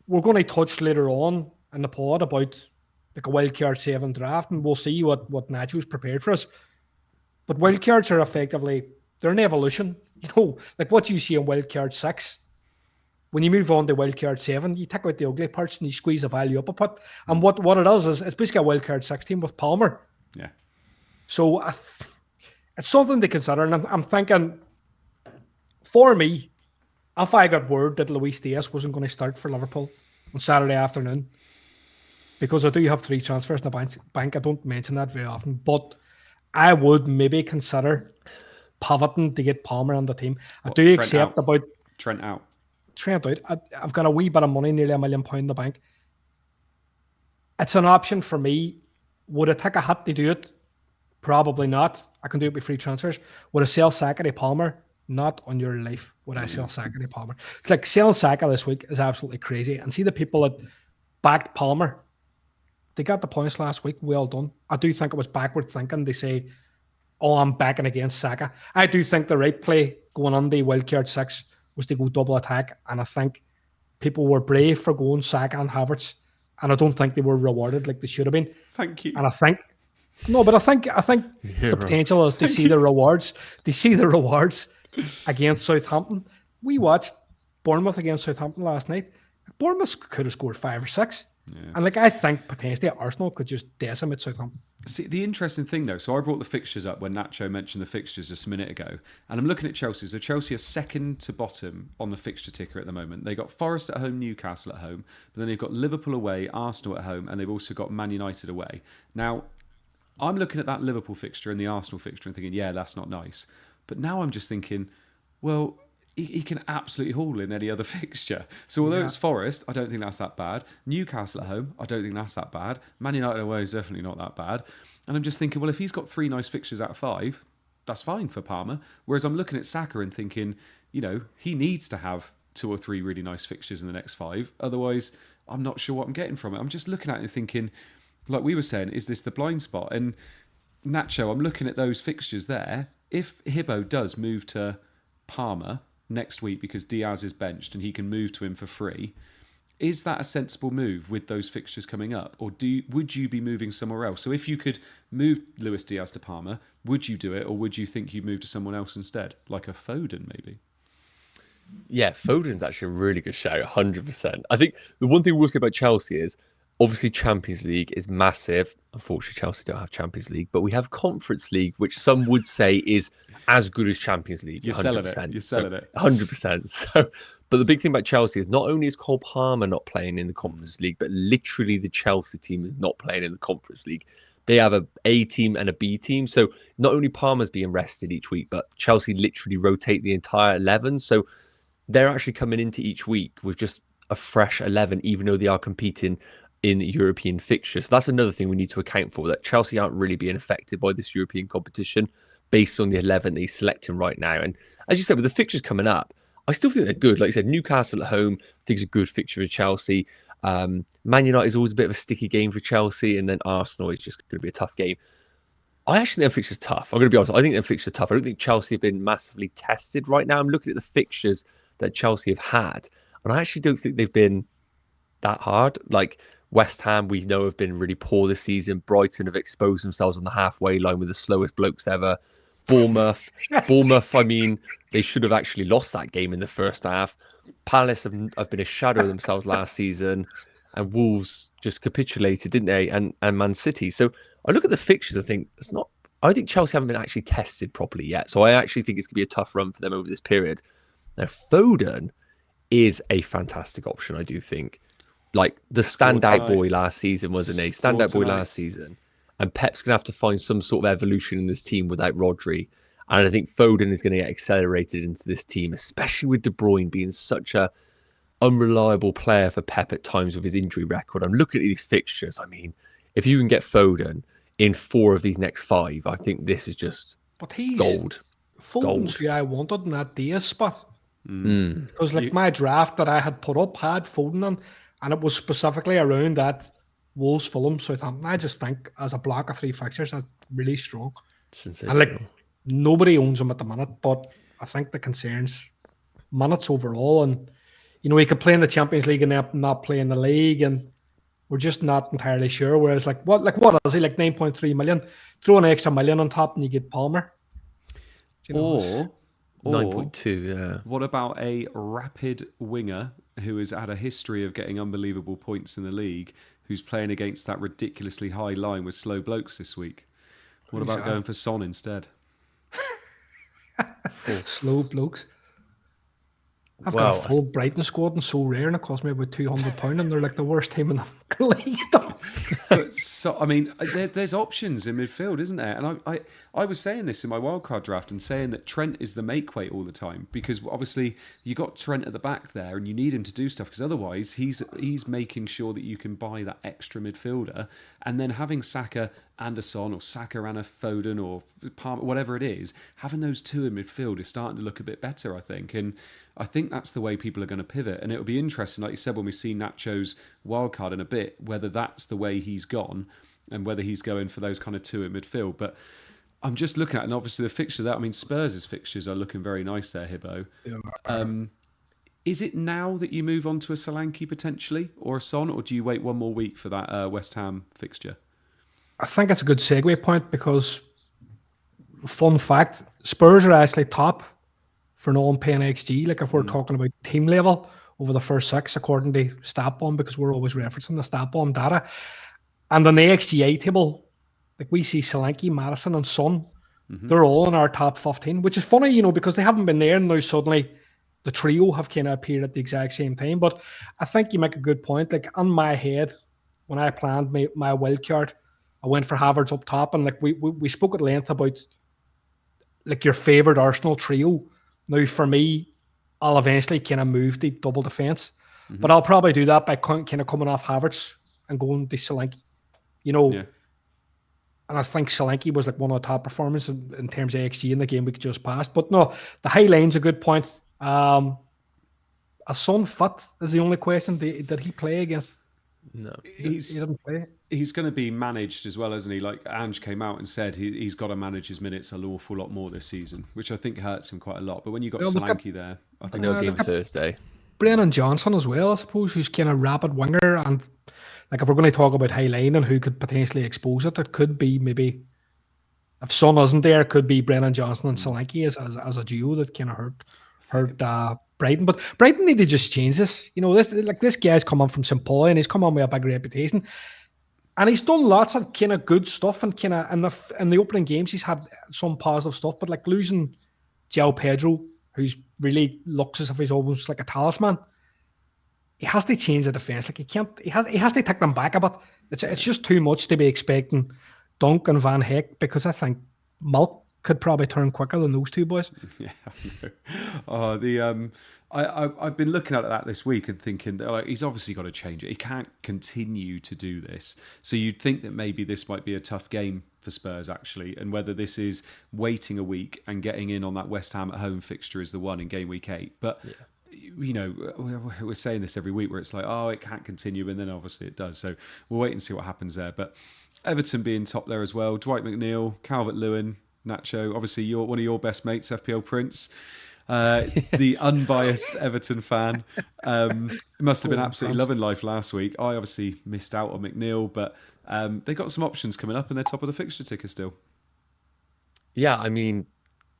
we're going to touch later on in the pod about like a wildcard 7 draft, and we'll see what Nacho's prepared for us. But wildcards are effectively, they're an evolution. You know, like what you see in wildcard 6, when you move on to wildcard 7, you take out the ugly parts and you squeeze the value up a bit. And what it is it's basically a wildcard 6 team with Palmer. Yeah. So it's something to consider. And I'm thinking, for me, if I got word that Luis Diaz wasn't going to start for Liverpool on Saturday afternoon, because I do have 3 transfers in the bank, I don't mention that very often, but I would maybe consider pivoting to get Palmer on the team. I do Trent accept out. about Trent out. I've got a wee bit of money, nearly £1 million in the bank. It's an option for me. Would I take a hit to do it? Probably not. I can do it with free transfers. Would I sell Saka to Palmer? Not on your life would I sell Saka to Palmer. It's like selling Saka this week is absolutely crazy. And see the people that backed Palmer, they got the points last week. Well done. I do think it was backward thinking. They say, oh, I'm backing against Saka. I do think the right play going on the wildcard 6 was to go double attack. And I think people were brave for going Saka and Havertz. And I don't think they were rewarded like they should have been. Thank you. And I think the potential is to see the rewards. They see the rewards against Southampton. We watched Bournemouth against Southampton last night. Bournemouth could have scored 5 or 6. Yeah. And like I think potentially Arsenal could just decimate Southampton. See, the interesting thing though, so I brought the fixtures up when Nacho mentioned the fixtures just a minute ago, and I'm looking at Chelsea. So Chelsea are second to bottom on the fixture ticker at the moment. They got Forest at home, Newcastle at home, but then they've got Liverpool away, Arsenal at home, and they've also got Man United away. Now, I'm looking at that Liverpool fixture and the Arsenal fixture and thinking, yeah, that's not nice. But now I'm just thinking, well, he can absolutely haul in any other fixture. So although it's Forest, I don't think that's that bad. Newcastle at home, I don't think that's that bad. Man United away is definitely not that bad. And I'm just thinking, well, if he's got 3 nice fixtures out of 5, that's fine for Palmer. Whereas I'm looking at Saka and thinking, you know, he needs to have 2 or 3 really nice fixtures in the next 5. Otherwise, I'm not sure what I'm getting from it. I'm just looking at it and thinking, like we were saying, is this the blind spot? And Nacho, I'm looking at those fixtures there. If Hibbo does move to Palmer next week because Diaz is benched and he can move to him for free, is that a sensible move with those fixtures coming up? Or would you be moving somewhere else? So if you could move Luis Diaz to Palmer, would you do it? Or would you think you'd move to someone else instead? Like a Foden, maybe? Yeah, Foden's actually a really good shout, 100%. I think the one thing we'll say about Chelsea is, obviously, Champions League is massive. Unfortunately, Chelsea don't have Champions League, but we have Conference League, which some would say is as good as Champions League. You're 100%. selling it. You're selling it. 100%. So, but the big thing about Chelsea is not only is Cole Palmer not playing in the Conference League, but literally the Chelsea team is not playing in the Conference League. They have a team and a B team. So not only Palmer's being rested each week, but Chelsea literally rotate the entire 11. So they're actually coming into each week with just a fresh 11, even though they are competing in European fixtures. So that's another thing we need to account for, that Chelsea aren't really being affected by this European competition based on the 11 that he's selecting right now. And as you said, with the fixtures coming up, I still think they're good. Like you said, Newcastle at home, I think is a good fixture for Chelsea. Man United is always a bit of a sticky game for Chelsea, and then Arsenal is just going to be a tough game. I actually think their fixture's tough. I'm going to be honest. I think their fixture's tough. I don't think Chelsea have been massively tested right now. I'm looking at the fixtures that Chelsea have had, and I actually don't think they've been that hard. Like West Ham, we know, have been really poor this season. Brighton have exposed themselves on the halfway line with the slowest blokes ever. Bournemouth, I mean, they should have actually lost that game in the first half. Palace have been a shadow of themselves last season, and Wolves just capitulated, didn't they? And Man City. So I look at the fixtures, I think it's not. I think Chelsea haven't been actually tested properly yet. So I actually think it's going to be a tough run for them over this period. Now, Foden is a fantastic option, I do think. Like the standout boy last season, wasn't he? Standout boy last season. And Pep's going to have to find some sort of evolution in this team without Rodri. And I think Foden is going to get accelerated into this team, especially with De Bruyne being such a unreliable player for Pep at times with his injury record. I'm looking at these fixtures. I mean, if you can get Foden in 4 of these next 5, I think this is just gold. Foden's who I wanted in that Diaz spot. Because my draft that I had put up had Foden on, and it was specifically around that Wolves, Fulham, Southampton. I just think as a block of 3 fixtures, that's really strong. And nobody owns him at the minute, but I think the concerns minutes overall. And, he could play in the Champions League and then not play in the league. And we're just not entirely sure. Whereas, what is he? Like 9.3 million? Throw an extra million on top and you get Palmer. Or 9.2, yeah. What about a rapid winger who has had a history of getting unbelievable points in the league, who's playing against that ridiculously high line with slow blokes this week? What about going for Son instead? Slow blokes. I've got a full Brighton squad and so rare, and it cost me about £200, and they're like the worst team in the league. But there's options in midfield, isn't there? And I was saying this in my wildcard draft and saying that Trent is the make weight all the time, because obviously you got Trent at the back there and you need him to do stuff, because otherwise he's making sure that you can buy that extra midfielder, and then having Saka and a Son, or Saka and a Foden, or Palmer, whatever it is, having those two in midfield is starting to look a bit better, I think. And I think that's the way people are going to pivot. And it'll be interesting, like you said, when we see Nacho's wildcard in a bit, whether that's the way he's gone and whether he's going for those kind of two in midfield. But I'm just looking at, and obviously the fixture there, I mean, Spurs' fixtures are looking very nice there, Hibbo. Yeah. Is it now that you move on to a Solanke potentially, or a Son, or do you wait one more week for that West Ham fixture? I think it's a good segue point, because, fun fact, Spurs are actually top for non-paying XG, like if we're talking about team level over the first 6, according to Statsbomb, because we're always referencing the Statsbomb data. And on the XGA table, like we see Solanke, Maddison and Son, they're all in our top 15, which is funny, because they haven't been there, and now suddenly the trio have kind of appeared at the exact same time. But I think you make a good point. Like, on my head, when I planned my wild card, I went for Havertz up top, and like we spoke at length about like your favourite Arsenal trio. Now, for me, I'll eventually kind of move to double defence, but I'll probably do that by kind of coming off Havertz and going to Solanke, Yeah. And I think Solanke was like one of the top performers in terms of XG in the game we just passed. But no, the high line's a good point. A Son fit is the only question. Did he play against? No, he didn't play. He's going to be managed as well, isn't he? Like Ange came out and said he's got to manage his minutes an awful lot more this season, which I think hurts him quite a lot. But when you got Solanke there, I think they'll see him Thursday. Brennan Johnson as well, I suppose, who's kind of rapid winger, and like if we're going to talk about high line and who could potentially expose it, it could be maybe if Son isn't there, it could be Brennan Johnson and Solanke as a duo that kind of hurt Brighton. But Brighton need to just change this. This guy's come on from St. Paul and he's come on with a big reputation. And he's done lots of kind of good stuff, and kind of in the opening games he's had some positive stuff. But like losing João Pedro, who's really looks as if he's almost like a talisman, he has to change the defense. Like he has to take them back a bit. It's just too much to be expecting Dunk and Van Heck, because I think Milk could probably turn quicker than those two boys. Yeah, I know. I've been looking at that this week and thinking he's obviously got to change it. He can't continue to do this. So you'd think that maybe this might be a tough game for Spurs actually, and whether this is waiting a week and getting in on that West Ham at home fixture is the one in game week 8. But we're saying this every week where it's like, it can't continue, and then obviously it does. So we'll wait and see what happens there. But Everton being top there as well. Dwight McNeil, Calvert-Lewin, Nacho, obviously one of your best mates, FPL Prince. The unbiased Everton fan. It must have been absolutely loving life last week. I obviously missed out on McNeil, but they got some options coming up and they're top of the fixture ticker still. Yeah, I mean,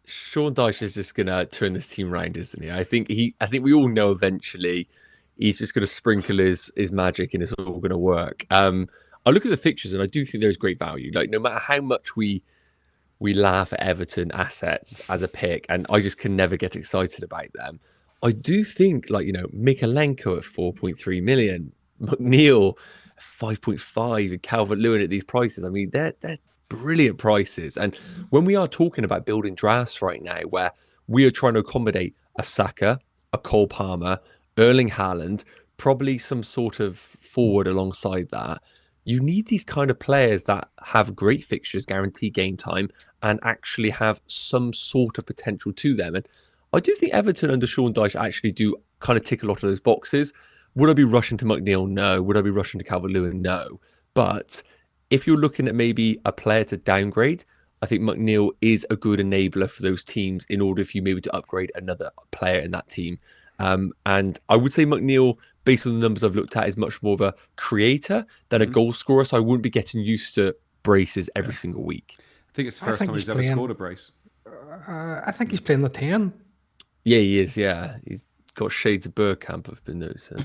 Sean Dyche is just going to turn this team around, isn't he? I think we all know eventually he's just going to sprinkle his magic and it's all going to work. I look at the fixtures and I do think there's great value. Like, no matter how much we laugh at Everton assets as a pick, and I just can never get excited about them. I do think, Mikalenko at 4.3 million, McNeil 5.5, and Calvert-Lewin at these prices. I mean, they're brilliant prices. And when we are talking about building drafts right now, where we are trying to accommodate a Saka, a Cole Palmer, Erling Haaland, probably some sort of forward alongside that, you need these kind of players that have great fixtures, guarantee game time, and actually have some sort of potential to them. And I do think Everton under Sean Dyche actually do kind of tick a lot of those boxes. Would I be rushing to McNeil? No. Would I be rushing to Calvert-Lewin? No. But if you're looking at maybe a player to downgrade, I think McNeil is a good enabler for those teams in order for you maybe to upgrade another player in that team. And I would say McNeil, based on the numbers I've looked at, is much more of a creator than a goal scorer. So I wouldn't be getting used to braces every single week. I think it's the first time he's ever scored a brace. I think he's playing the 10. Yeah, he is. Yeah, he's got shades of Bergkamp, I've been noticing.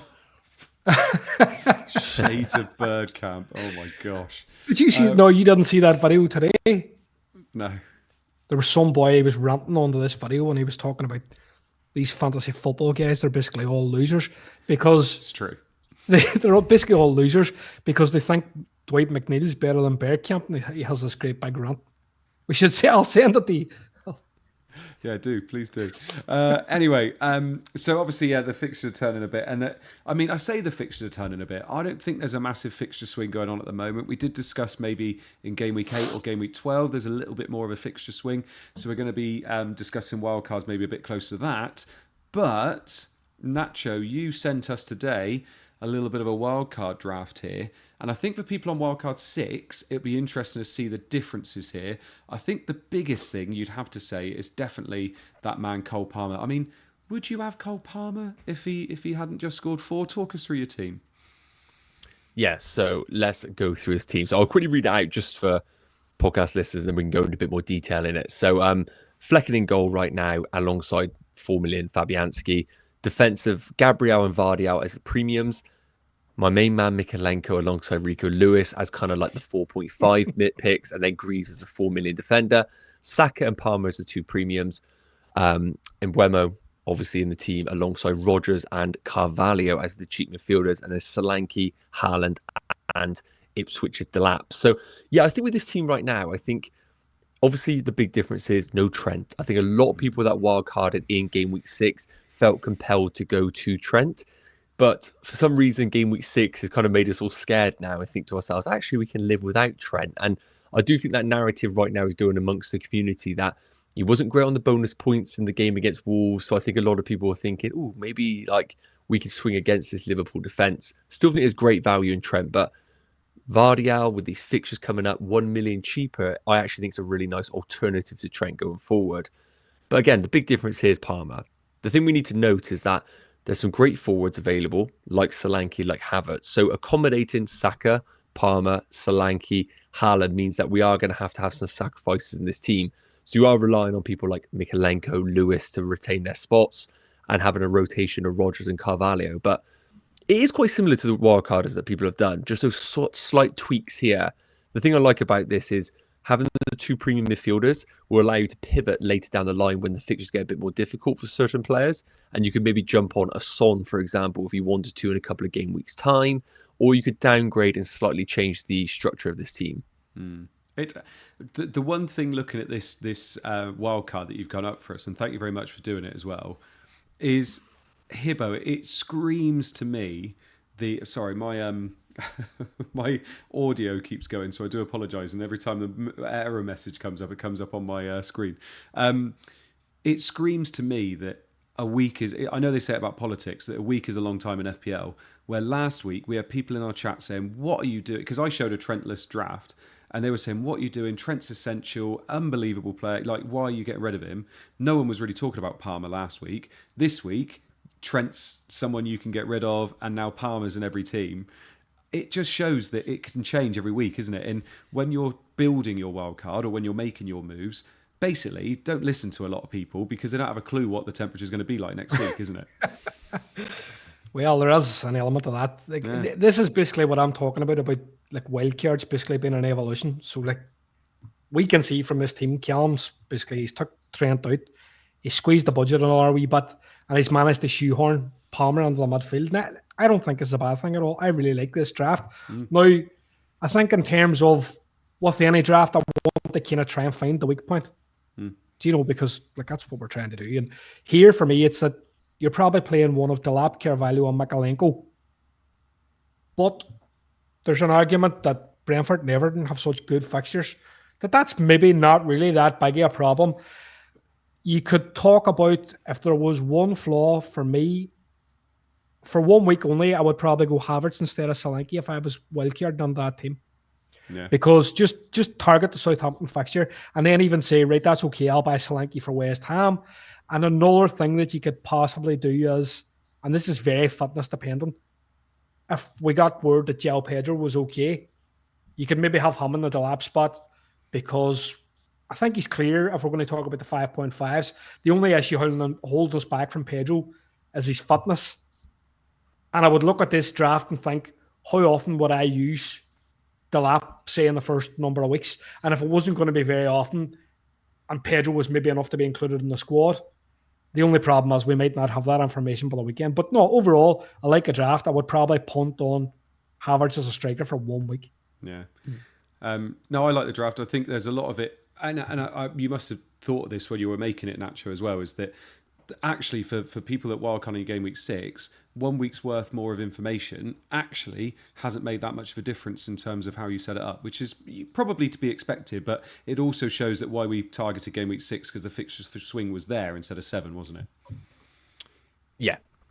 Shades of Bergkamp. Oh my gosh. Did you see? No, you didn't see that video today. No. There was some boy who was ranting onto this video and he was talking about these fantasy football guys. They're basically all losers because it's true. They're all basically all losers because they think Dwight McNeil's better than Bergkamp, and he has this great big rant. We should say, I'll send it to you. Yeah, do. Please do. Anyway, so obviously, yeah, the fixtures are turning a bit. And I say the fixtures are turning a bit. I don't think there's a massive fixture swing going on at the moment. We did discuss maybe in game week 8 or game week 12, there's a little bit more of a fixture swing. So we're going to be discussing wildcards maybe a bit closer to that. But, Nacho, you sent us today a little bit of a wildcard draft here. And I think for people on wildcard 6, it'd be interesting to see the differences here. I think the biggest thing you'd have to say is definitely that man Cole Palmer. I mean, would you have Cole Palmer if he hadn't just scored 4? Talk us through your team. Yes, so let's go through his team. So I'll quickly read it out just for podcast listeners, and we can go into a bit more detail in it. So Flecken in goal right now alongside 4 million Fabianski. Defensive, Gabriel and Vardial as the premiums. My main man, Mikalenko, alongside Rico Lewis as kind of like the 4.5 mid picks, and then Greaves as a 4 million defender. Saka and Palmer as the 2 premiums. And Mbeumo, obviously, in the team alongside Rodgers and Carvalho as the cheap midfielders, and then Solanke, Haaland, and Ipswich's Delap. So, yeah, I think with this team right now, I think obviously the big difference is no Trent. I think a lot of people that wildcarded in game week 6 felt compelled to go to Trent. But for some reason, game week 6 has kind of made us all scared now and think to ourselves, actually, we can live without Trent. And I do think that narrative right now is going amongst the community that he wasn't great on the bonus points in the game against Wolves. So I think a lot of people are thinking, oh, maybe like we could swing against this Liverpool defence. Still think there's great value in Trent, but Vardial with these fixtures coming up 1 million cheaper, I actually think it's a really nice alternative to Trent going forward. But again, the big difference here is Palmer. The thing we need to note is that there's some great forwards available, like Solanke, like Havertz. So accommodating Saka, Palmer, Solanke, Haaland means that we are going to have some sacrifices in this team. So you are relying on people like Mikalenko, Lewis to retain their spots and having a rotation of Rodgers and Carvalho. But it is quite similar to the wildcarders that people have done, just those slight tweaks here. The thing I like about this is having the 2 premium midfielders will allow you to pivot later down the line when the fixtures get a bit more difficult for certain players. And you could maybe jump on a Son, for example, if you wanted to in a couple of game weeks' time. Or you could downgrade and slightly change the structure of this team. The one thing looking at this wild card that you've gone up for us, and thank you very much for doing it as well, is Hibbo. It screams to me my audio keeps going, so I do apologise. And every time the error message comes up, it comes up on my screen. It screams to me that a week is... I know they say it about politics, that a week is a long time in FPL, where last week we had people in our chat saying, what are you doing? Because I showed a Trentless draft, and they were saying, what are you doing? Trent's essential, unbelievable player. Like, why are you getting rid of him? No one was really talking about Palmer last week. This week, Trent's someone you can get rid of, and now Palmer's in every team. It just shows that it can change every week, isn't it? And when you're building your wild card or when you're making your moves, basically don't listen to a lot of people because they don't have a clue what the temperature is going to be like next week, isn't it? Well, there is an element of that. This is basically what I'm talking about like wildcards basically being an evolution. So like we can see from this team, Callum's basically he's took Trent out, he squeezed the budget another wee bit, and he's managed to shoehorn Palmer into the midfield. Now, I don't think it's a bad thing at all. I really like this draft. Now, I think in terms of with any draft, I want to kind of try and find the weak point. Do you know, because like that's what we're trying to do. And here for me, it's that you're probably playing one of Delap, Carvalho, and Mikalenko. But there's an argument that Brentford and Everton have such good fixtures that's maybe not really that big of a problem. You could talk about if there was one flaw for me. For 1 week only, I would probably go Havertz instead of Solanke if I was wildcarding on that team. Yeah. Because just target the Southampton fixture and then even say, right, that's okay, I'll buy Solanke for West Ham. And another thing that you could possibly do is, and this is very fitness dependent, if we got word that João Pedro was okay, you could maybe have him in the Delap spot, because I think he's clear if we're going to talk about the 5.5s. The only issue holding us back from Pedro is his fitness. And I would look at this draft and think, how often would I use Delap, say, in the first number of weeks? And if it wasn't going to be very often, and Pedro was maybe enough to be included in the squad, the only problem is we might not have that information by the weekend. But no, overall, I like a draft. I would probably punt on Havertz as a striker for 1 week. Yeah. No, I like the draft. I think there's a lot of it, and you must have thought this when you were making it, Nacho, as well, is that actually for people that wildcard in game week 6, 1 week's worth more of information actually hasn't made that much of a difference in terms of how you set it up, which is probably to be expected, but it also shows that why we targeted game week 6, because the fixtures for swing was there instead of 7, wasn't it?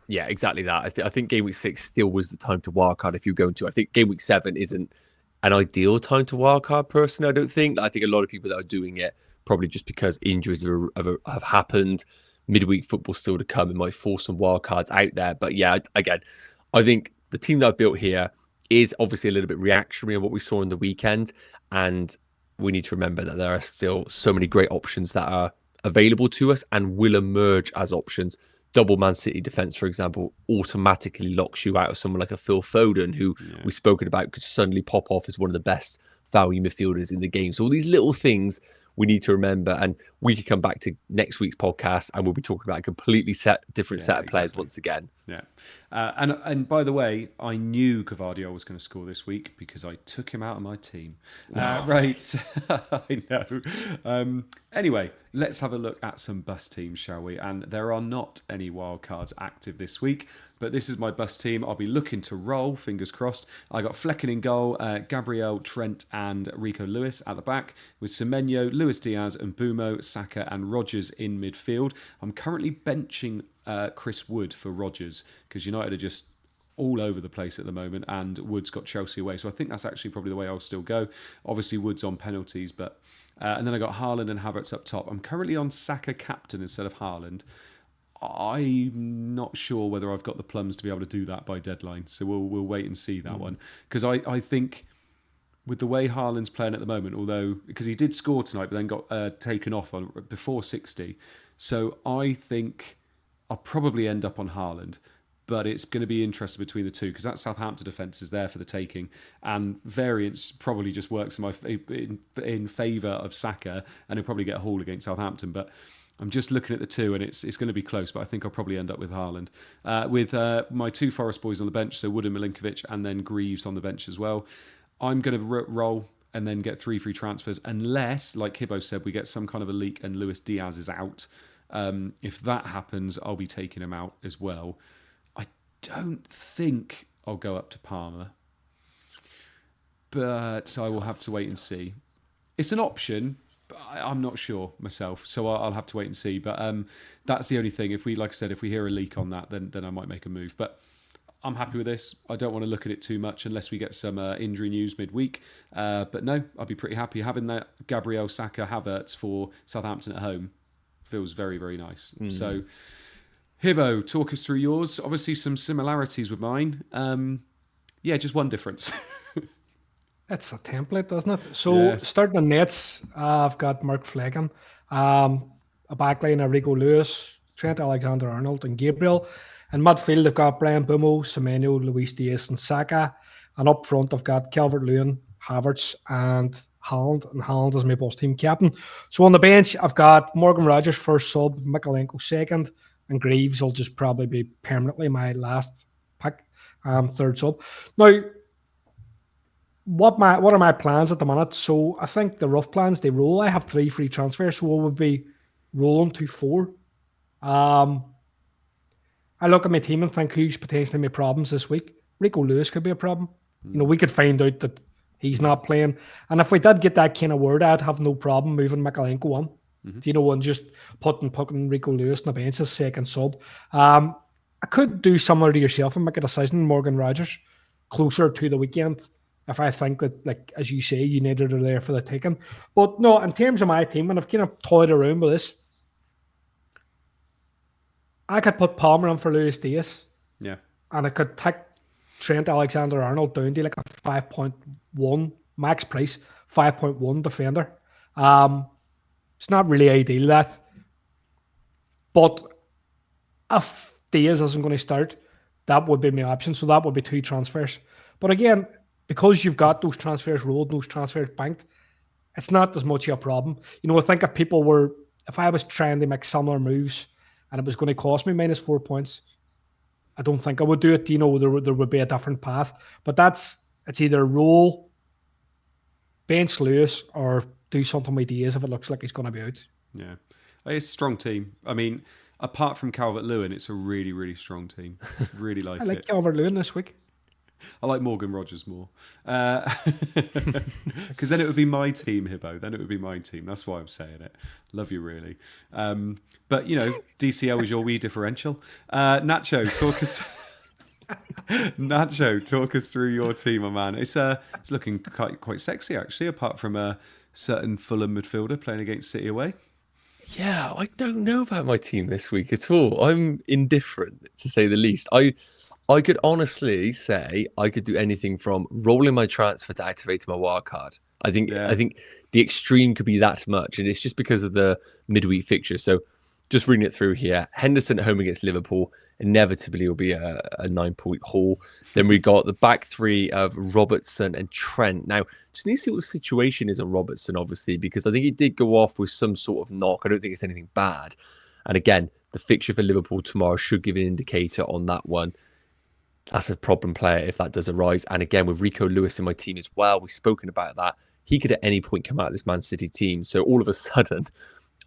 Yeah, exactly that. I think game week 6 still was the time to wildcard if you're going to. I think game week 7 isn't an ideal time to wildcard, personally, I don't think. I think a lot of people that are doing it probably just because injuries have happened, midweek football still to come, and might force some wildcards out there. But yeah, again, I think the team that I've built here is obviously a little bit reactionary on what we saw on the weekend, and we need to remember that there are still so many great options that are available to us and will emerge as options. Double Man City defense, for example, automatically locks you out of someone like a Phil Foden, who we've spoken about could suddenly pop off as one of the best value midfielders in the game. So all these little things we need to remember, and we could come back to next week's podcast and we'll be talking about a completely different set of players once again. Yeah. And by the way, I knew Cavadio was going to score this week because I took him out of my team. Right. I know. Anyway, let's have a look at some bust teams, shall we? And there are not any wildcards active this week, but this is my bust team. I'll be looking to roll, fingers crossed. I got Flecken in goal, Gabriel, Trent and Rico Lewis at the back, with Semenyo, Luis Diaz and Bumo, Saka and Rodgers in midfield. I'm currently benching Chris Wood for Rodgers because United are just all over the place at the moment, and Wood's got Chelsea away, so I think that's actually probably the way I'll still go. Obviously Wood's on penalties, but and then I got Haaland and Havertz up top. I'm currently on Saka captain instead of Haaland. I'm not sure whether I've got the plums to be able to do that by deadline, so we'll wait and see that one, because I think with the way Haaland's playing at the moment, although because he did score tonight but then got taken off before 60, so I think I'll probably end up on Haaland, but it's going to be interesting between the two because that Southampton defence is there for the taking, and variance probably just works in favour of Saka, and he'll probably get a haul against Southampton. But I'm just looking at the two, and it's going to be close, but I think I'll probably end up with Haaland. With my two Forest boys on the bench, so Wood and Milinkovic, and then Greaves on the bench as well. I'm going to roll and then get 3 free transfers, unless, like Hibbo said, we get some kind of a leak and Luis Diaz is out. If that happens, I'll be taking him out as well. I don't think I'll go up to Palmer, but I will have to wait and see. It's an option, but I'm not sure myself, so I'll have to wait and see. But that's the only thing. If we, like I said, if we hear a leak on that, then I might make a move. But I'm happy with this. I don't want to look at it too much unless we get some injury news midweek. But no, I'll be pretty happy. Having that Gabriel, Saka, Havertz for Southampton at home feels very, very nice. So, Hibbo, talk us through yours. Obviously, some similarities with mine. Yeah, just one difference. It's a template, doesn't it? So, starting on nets, I've got Mark Flecken, a backline of Rico Lewis, Trent Alexander-Arnold, and Gabriel. In midfield, I've got Brian Bumo, Semenyo, Luis Diaz, and Saka. And up front, I've got Calvert-Lewin, Havertz, and Haaland. And Haaland is my boss team captain. So on the bench, I've got Morgan Rogers first sub, Mikalenko second, and Greaves will just probably be permanently my last pick, third sub. Now, what are my plans at the minute? So I think the rough plans, they roll. I have 3 free transfers, so I would be rolling to 4. I look at my team and think who's potentially my problems this week. Rico Lewis could be a problem. You know, we could find out that he's not playing. And if we did get that kind of word, I'd have no problem moving Mikalenko on. You know, and just putting Rico Lewis on the bench as second sub. I could do similar to yourself and make a decision, Morgan Rogers, closer to the weekend if I think that, like, as you say, United are there for the taking. But no, in terms of my team, and I've kind of toyed around with this, I could put Palmer on for Luis Diaz, Yeah. and I could take Trent Alexander-Arnold down to like a 5.1 max price, 5.1 defender. It's not really ideal, that. But if Diaz isn't going to start, that would be my option. So that would be 2 transfers. But again, because you've got those transfers rolled, those transfers banked, it's not as much of a problem. I think if I was trying to make similar moves and it was going to cost me -4 points, I don't think I would do it. There would be a different path. But it's either roll, bench Lewis, or do something with Diaz if it looks like he's going to be out. Yeah. It's a strong team. I mean, apart from Calvert-Lewin, it's a really, really strong team. Really like it. I like Calvert-Lewin this week. I like Morgan Rogers more. Because then it would be my team, Hibbo. Then it would be my team. That's why I'm saying it. Love you, really. But, DCL is your wee differential. Nacho, talk us through your team, my man. It's looking quite sexy, actually, apart from a certain Fulham midfielder playing against City away. Yeah, I don't know about my team this week at all. I'm indifferent, to say the least. I could honestly say I could do anything from rolling my transfer to activating my wildcard. I think the extreme could be that much, and it's just because of the midweek fixture. So just reading it through here, Henderson at home against Liverpool inevitably will be a 9-point haul. Then we got the back three of Robertson and Trent. Now, just need to see what the situation is on Robertson, obviously, because I think he did go off with some sort of knock. I don't think it's anything bad. And again, the fixture for Liverpool tomorrow should give an indicator on that one. That's a problem player if that does arise. And again, with Rico Lewis in my team as well, we've spoken about that. He could at any point come out of this Man City team. So all of a sudden,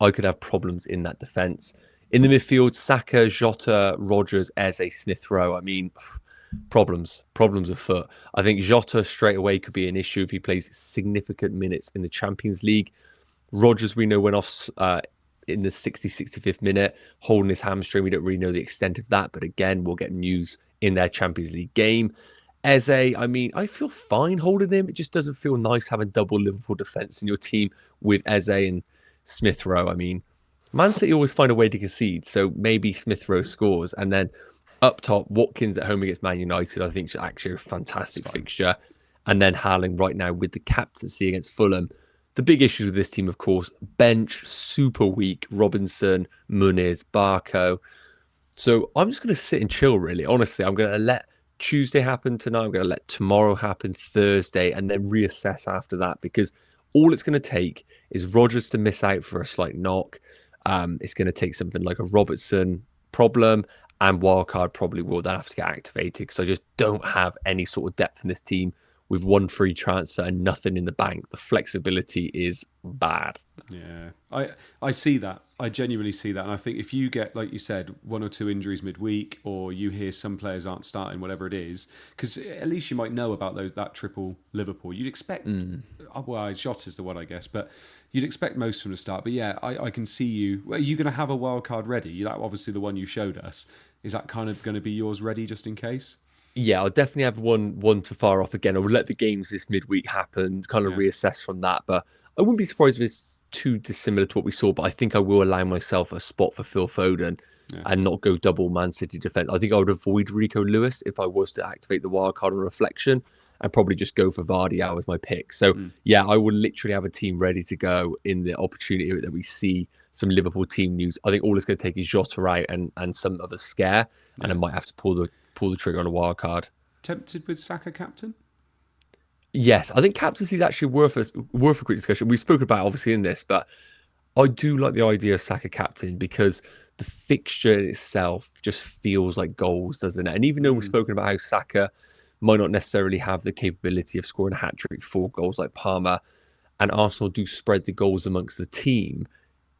I could have problems in that defence. In the midfield, Saka, Jota, Rodgers, Eze, Smith Rowe. I mean, problems afoot. I think Jota straight away could be an issue if he plays significant minutes in the Champions League. Rodgers, we know, went off in the 65th minute, holding his hamstring. We don't really know the extent of that, but again, we'll get news in their Champions League game. Eze, I mean, I feel fine holding him. It just doesn't feel nice having double Liverpool defence in your team with Eze and Smith Rowe. I mean, Man City always find a way to concede, so maybe Smith Rowe scores. And then up top, Watkins at home against Man United, I think is actually a fantastic fixture. And then Haaland right now with the captaincy against Fulham. The big issue with this team, of course, bench, super weak, Robinson, Muniz, Barco. So I'm just going to sit and chill, really. Honestly, I'm going to let Tuesday happen tonight. I'm going to let tomorrow happen, Thursday, and then reassess after that, because all it's going to take is Rodgers to miss out for a slight knock. It's going to take something like a Robertson problem, and Wildcard probably will then have to get activated, because I just don't have any sort of depth in this team with one free transfer and nothing in the bank. The flexibility is bad. Yeah, I see that. I genuinely see that. And I think if you get, like you said, 1 or 2 injuries midweek, or you hear some players aren't starting, whatever it is, because at least you might know about that triple Liverpool. You'd expect, well, Jota's the one, I guess, but you'd expect most of them to start. But yeah, I can see you. Are you going to have a wild card ready? That obviously the one you showed us. Is that kind of going to be yours ready just in case? Yeah, I'll definitely have one to fire off again. I will let the games this midweek happen, kind of reassess from that. But I wouldn't be surprised if it's too dissimilar to what we saw. But I think I will allow myself a spot for Phil Foden and not go double Man City defence. I think I would avoid Rico Lewis if I was to activate the wildcard on reflection, and probably just go for Vardy out as my pick. So yeah, I will literally have a team ready to go in the opportunity that we see some Liverpool team news. I think all it's going to take is Jota out and some other scare, and I might have to pull the trigger on a wild card. Tempted with Saka captain? Yes, I think captaincy is actually worth a quick discussion. We've spoken about it obviously in this, but I do like the idea of Saka captain because the fixture itself just feels like goals, doesn't it? And even though we've spoken about how Saka might not necessarily have the capability of scoring a hat-trick, 4 goals like Palmer, and Arsenal do spread the goals amongst the team,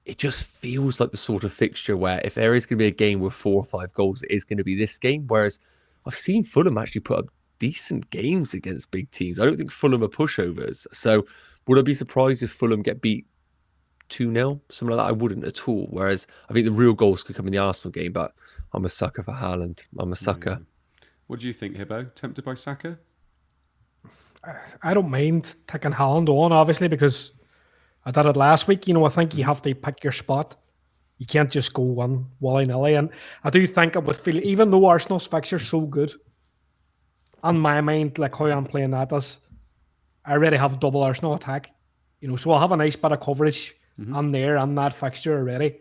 it just feels like the sort of fixture where if there is going to be a game with 4 or 5 goals, it is going to be this game. Whereas I've seen Fulham actually put up decent games against big teams. I don't think Fulham are pushovers. So would I be surprised if Fulham get beat 2-0? Something like that? I wouldn't at all. Whereas I think the real goals could come in the Arsenal game, but I'm a sucker for Haaland. I'm a sucker. What do you think, Hibbo? Tempted by Saka? I don't mind taking Haaland on, obviously, because I did it last week. I think you have to pick your spot. You can't just go one willy-nilly. And I do think it would feel, even though Arsenal's fixture's so good, on my mind, like how I'm playing that is, I already have double Arsenal attack. So I'll have a nice bit of coverage on there and that fixture already.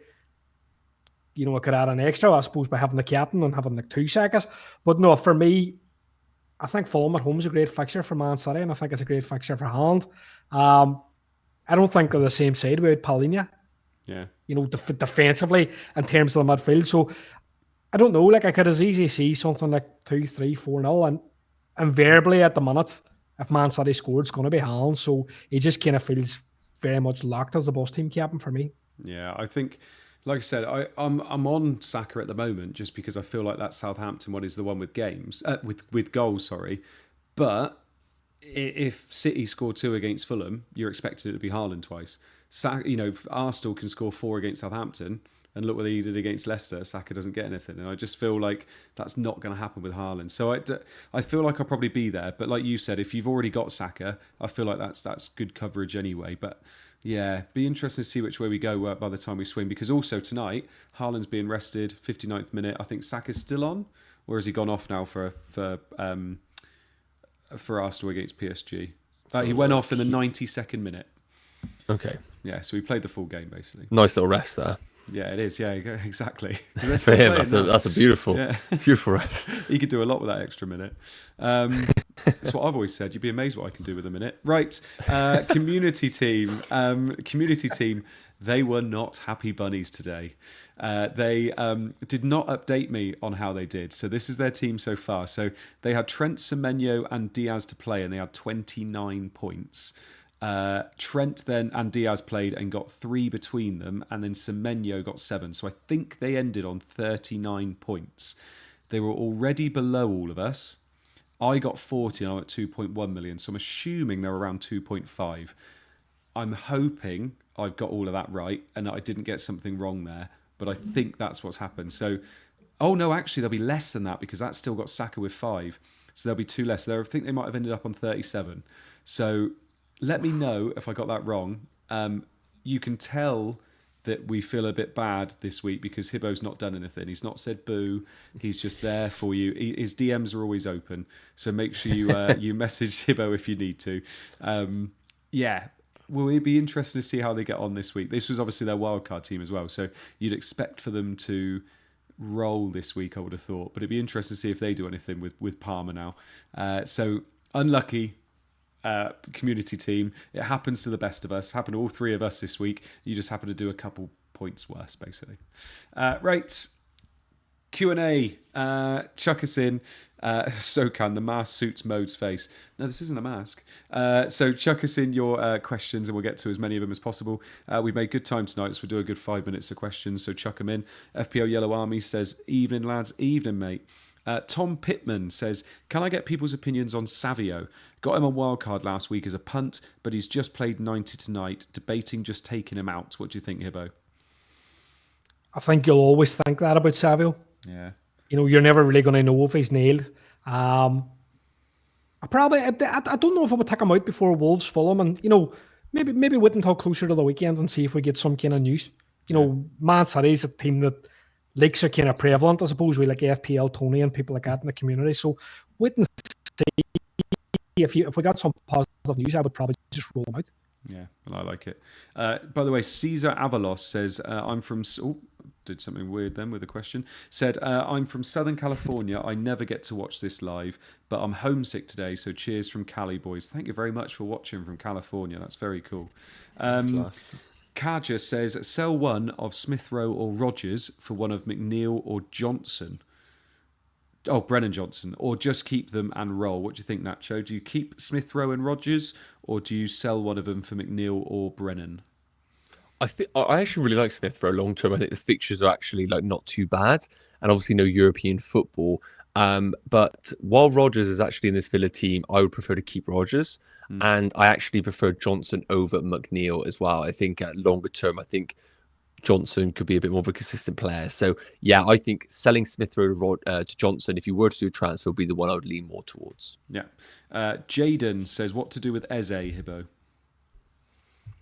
I could add an extra, I suppose, by having the captain and having like 2 seconds. But no, for me, I think Fulham at home is a great fixture for Man City, and I think it's a great fixture for Haaland. I don't think they're the same side without Palhinha. Yeah. Defensively in terms of the midfield. So I don't know. Like I could as easily see something like 2-3, 4-0, and invariably at the minute, if Man City scored, it's going to be Haaland. So he just kind of feels very much locked as the boss team captain for me. Yeah, I think, like I said, I'm on Saka at the moment just because I feel like that Southampton one is the one with with goals. Sorry, but if City score 2 against Fulham, you're expecting it to be Haaland twice. Arsenal can score 4 against Southampton, and look what he did against Leicester. Saka doesn't get anything, and I just feel like that's not going to happen with Haaland. So I feel like I'll probably be there. But like you said, if you've already got Saka, I feel like that's good coverage anyway. But yeah, be interesting to see which way we go by the time we swing. Because also tonight, Haaland's being rested, 59th minute. I think Saka's still on, or has he gone off now for Arsenal against PSG? He went off in the 92nd minute. Okay. Yeah, so he played the full game basically. Nice little rest there. Yeah, it is. Yeah, exactly. For him, that's a beautiful, beautiful rest. He could do a lot with that extra minute. That's what I've always said. You'd be amazed what I can do with a minute. Right, community team. They were not happy bunnies today. They did not update me on how they did. So this is their team so far. So they had Trent, Semenyo and Diaz to play, and they had 29 points. Trent then and Diaz played and got 3 between them, and then Semenyo got 7. So I think they ended on 39 points. They were already below all of us. I got 40 and I'm at 2.1 million, so I'm assuming they're around 2.5. I'm hoping I've got all of that right and that I didn't get something wrong there, but I think that's what's happened. So, oh no, actually there'll be less than that because that's still got Saka with 5. So there'll be 2 less. I think they might have ended up on 37. So let me know if I got that wrong. You can tell that we feel a bit bad this week because Hibbo's not done anything. He's not said boo. He's just there for you. His DMs are always open. So make sure you message Hibbo if you need to. Will it be interesting to see how they get on this week? This was obviously their wildcard team as well. So you'd expect for them to roll this week, I would have thought. But it'd be interesting to see if they do anything with Palmer now. So unlucky. Community team. It happens to the best of us. It happened to all 3 of us this week. You just happen to do a couple points worse, basically. Right. Q&A. Chuck us in. So can the mask suits Mode's face. No, this isn't a mask. So chuck us in your questions and we'll get to as many of them as possible. We've made good time tonight, so we'll do a good 5 minutes of questions. So chuck them in. FPL Yellow Army says, evening lads, evening mate. Tom Pittman says, can I get people's opinions on Savio? Got him on wildcard last week as a punt, but he's just played 90 tonight. Debating just taking him out. What do you think, Hibbo? I think you'll always think that about Savio. Yeah. You're never really going to know if he's nailed. I don't know if I would take him out before Wolves Fulham, and maybe wait until closer to the weekend and see if we get some kind of news. Man City is a team that leaks are kind of prevalent, I suppose, with like FPL Tony and people like that in the community. So wait and see. If we got some positive news, I would probably just roll them out. Yeah, well, I like it. By the way, Caesar Avalos says, I'm from... Oh, did something weird then with a question. Said, I'm from Southern California. I never get to watch this live, but I'm homesick today, so cheers from Cali, boys. Thank you very much for watching from California. That's very cool. Kaja says, sell one of Smith Rowe or Rogers for one of McNeil or Johnson. Oh, Brennan Johnson. Or just keep them and roll. What do you think, Nacho? Do you keep Smith Rowe and Rogers, or do you sell one of them for McNeil or Brennan? I actually really like Smith Rowe long term. I think the fixtures are actually not too bad, and obviously no European football. But while Rogers is actually in this Villa team, I would prefer to keep Rogers, and I actually prefer Johnson over McNeil as well. I think at longer term, I think Johnson could be a bit more of a consistent player. So yeah, I think selling Smith Rowe to Johnson, if you were to do a transfer, would be the one I would lean more towards. Yeah. Jaden says, what to do with Eze, Hibbo?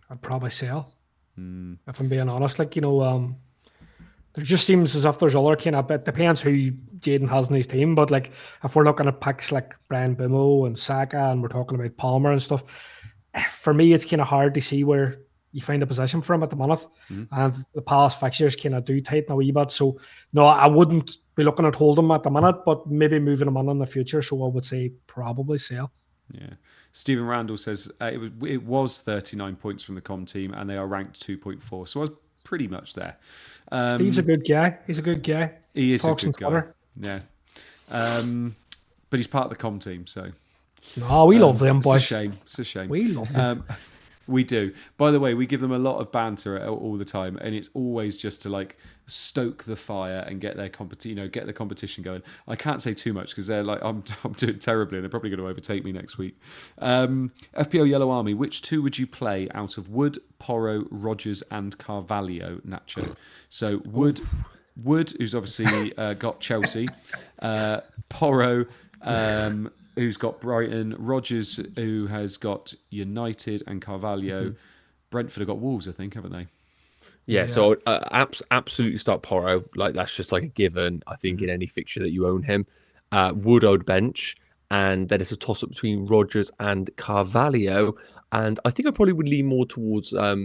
I'd probably sell. If I'm being honest, like, there just seems as if there's other kind of, it depends who Jaden has in his team, but like if we're looking at picks like Brian Bimo and Saka and we're talking about Palmer and stuff, for me it's kind of hard to see where you find a position for him at the minute. And the past fixtures kind of do tighten a wee bit. So no, I wouldn't be looking at holding him at the minute, but maybe moving him on in the future. So I would say probably sell. Yeah. Stephen Randall says it was 39 points from the com team and they are ranked 2.4. So I was pretty much there. Steve's a good guy. He's a good guy. He is a good guy. Yeah. But he's part of the com team, so. No, we love them, boys. It's a shame. We love them. We do. By the way, we give them a lot of banter all the time, and it's always just to like stoke the fire and get their get the competition going. I can't say too much because they're like I'm doing terribly, and they're probably going to overtake me next week. FPL Yellow Army. Which two would you play out of Wood, Porro, Rogers, and Carvalho, Nacho? So Wood, who's obviously got Chelsea, Porro. Who's got Brighton, Rogers, who has got United, and Carvalho. Brentford have got Wolves, I think, haven't they? Yeah. So absolutely start Porro. Like that's just like a given. I think in any fixture that you own him, Wood I would bench, and then it's a toss up between Rogers and Carvalho. And I think I probably would lean more towards. I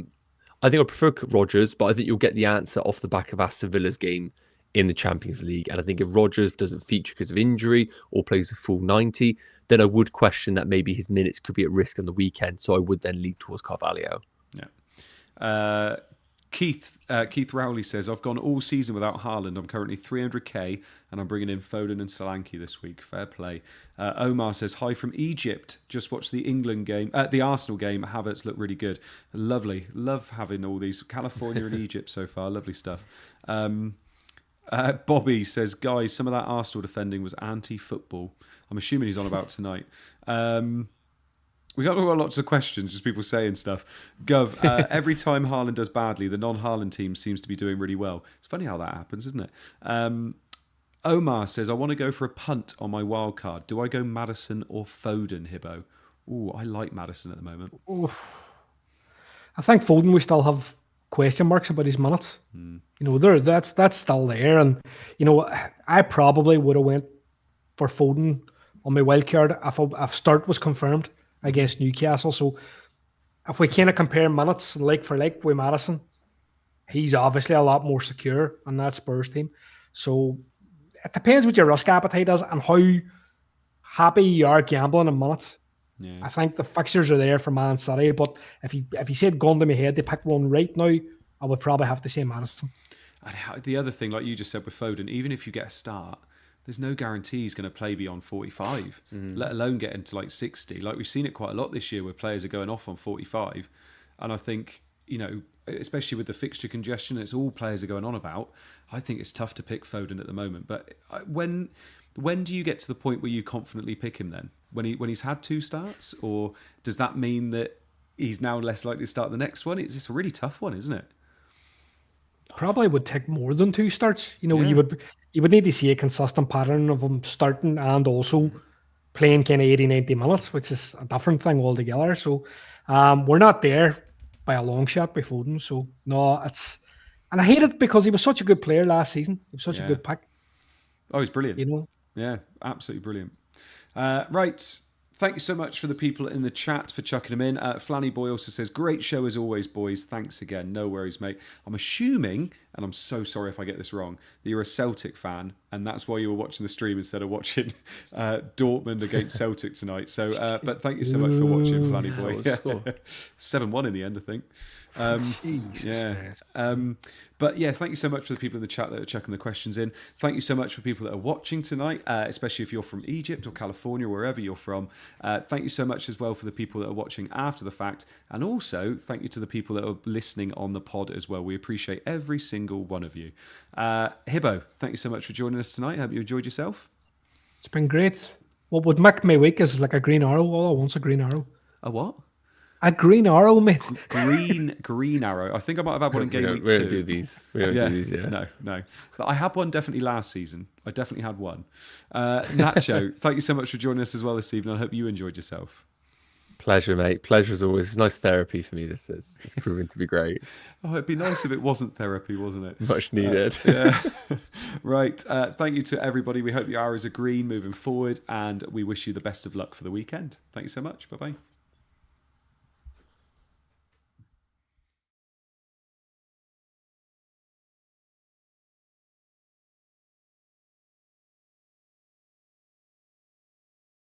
think I prefer Rogers, but I think you'll get the answer off the back of Aston Villa's game in the Champions League. And I think if Rodgers doesn't feature because of injury or plays the full 90, then I would question that maybe his minutes could be at risk on the weekend. So I would then lean towards Carvalho. Yeah. Keith Rowley says, I've gone all season without Haaland. I'm currently 300k and I'm bringing in Foden and Solanke this week. Fair play. Omar says, hi from Egypt. Just watched the England game, the Arsenal game. Havertz looked really good. Lovely. Love having all these. California and Egypt so far. Lovely stuff. Bobby says, guys, some of that Arsenal defending was anti-football. I'm assuming he's on about tonight. We got lots of questions, just people saying stuff. Gov, every time Haaland does badly, the non-Haaland team seems to be doing really well. It's funny how that happens, isn't it? Omar says, I want to go for a punt on my wild card. Do I go Maddison or Foden, Hibbo? Ooh, I like Maddison at the moment. Ooh. I think Foden, we still have question marks about his minutes. That's still there, and I probably would have went for Foden on my wildcard if start was confirmed against Newcastle. So if we kind of compare minutes like for like with Maddison, he's obviously a lot more secure on that Spurs team. So it depends what your risk appetite is and how happy you are gambling in minutes. Yeah. I think the fixtures are there for Man City, but if you said gun to my head to pick one right now, I would probably have to say Maddison. The other thing, like you just said with Foden, even if you get a start, there's no guarantee he's going to play beyond 45, let alone get into like 60. Like we've seen it quite a lot this year where players are going off on 45. And I think, especially with the fixture congestion, it's all players are going on about. I think it's tough to pick Foden at the moment. But when do you get to the point where you confidently pick him then? When he's had two starts? Or does that mean that he's now less likely to start the next one? It's a really tough one, isn't it? Probably would take more than two starts. You would need to see a consistent pattern of him starting and also playing kind of 80, 90 minutes, which is a different thing altogether. So we're not there by a long shot by Foden. So no, and I hate it because he was such a good player last season. He was such a good pick. Oh, he's brilliant. Yeah, absolutely brilliant. Right. Thank you so much for the people in the chat for chucking them in. Flanny Boy also says, great show as always, boys. Thanks again. No worries, mate. I'm assuming, and I'm so sorry if I get this wrong, that you're a Celtic fan, and that's why you were watching the stream instead of watching Dortmund against Celtic tonight. So, but thank you so much for watching, Flanny Boy. 7-1 in the end, I think. But yeah, thank you so much for the people in the chat that are checking the questions in. Thank you so much for people that are watching tonight, especially if you're from Egypt or California, wherever you're from. Thank you so much as well for the people that are watching after the fact. And also thank you to the people that are listening on the pod as well. We appreciate every single one of you. Hibbo, thank you so much for joining us tonight. Hope you enjoyed yourself. It's been great. What would make my week is like a green arrow. All I want's a green arrow. A what? A green arrow, mate. Green arrow. I think I might have had one in game week 2. We don't do these. We don't do these, yeah. No. But I had one definitely last season. I definitely had one. Nacho, thank you so much for joining us as well this evening. I hope you enjoyed yourself. Pleasure, mate. Pleasure as always. It's nice therapy for me. This is. It's proving to be great. Oh, it'd be nice if it wasn't therapy, wasn't it? Much needed. Yeah. Right. Thank you to everybody. We hope your arrows are green moving forward, and we wish you the best of luck for the weekend. Thank you so much. Bye-bye.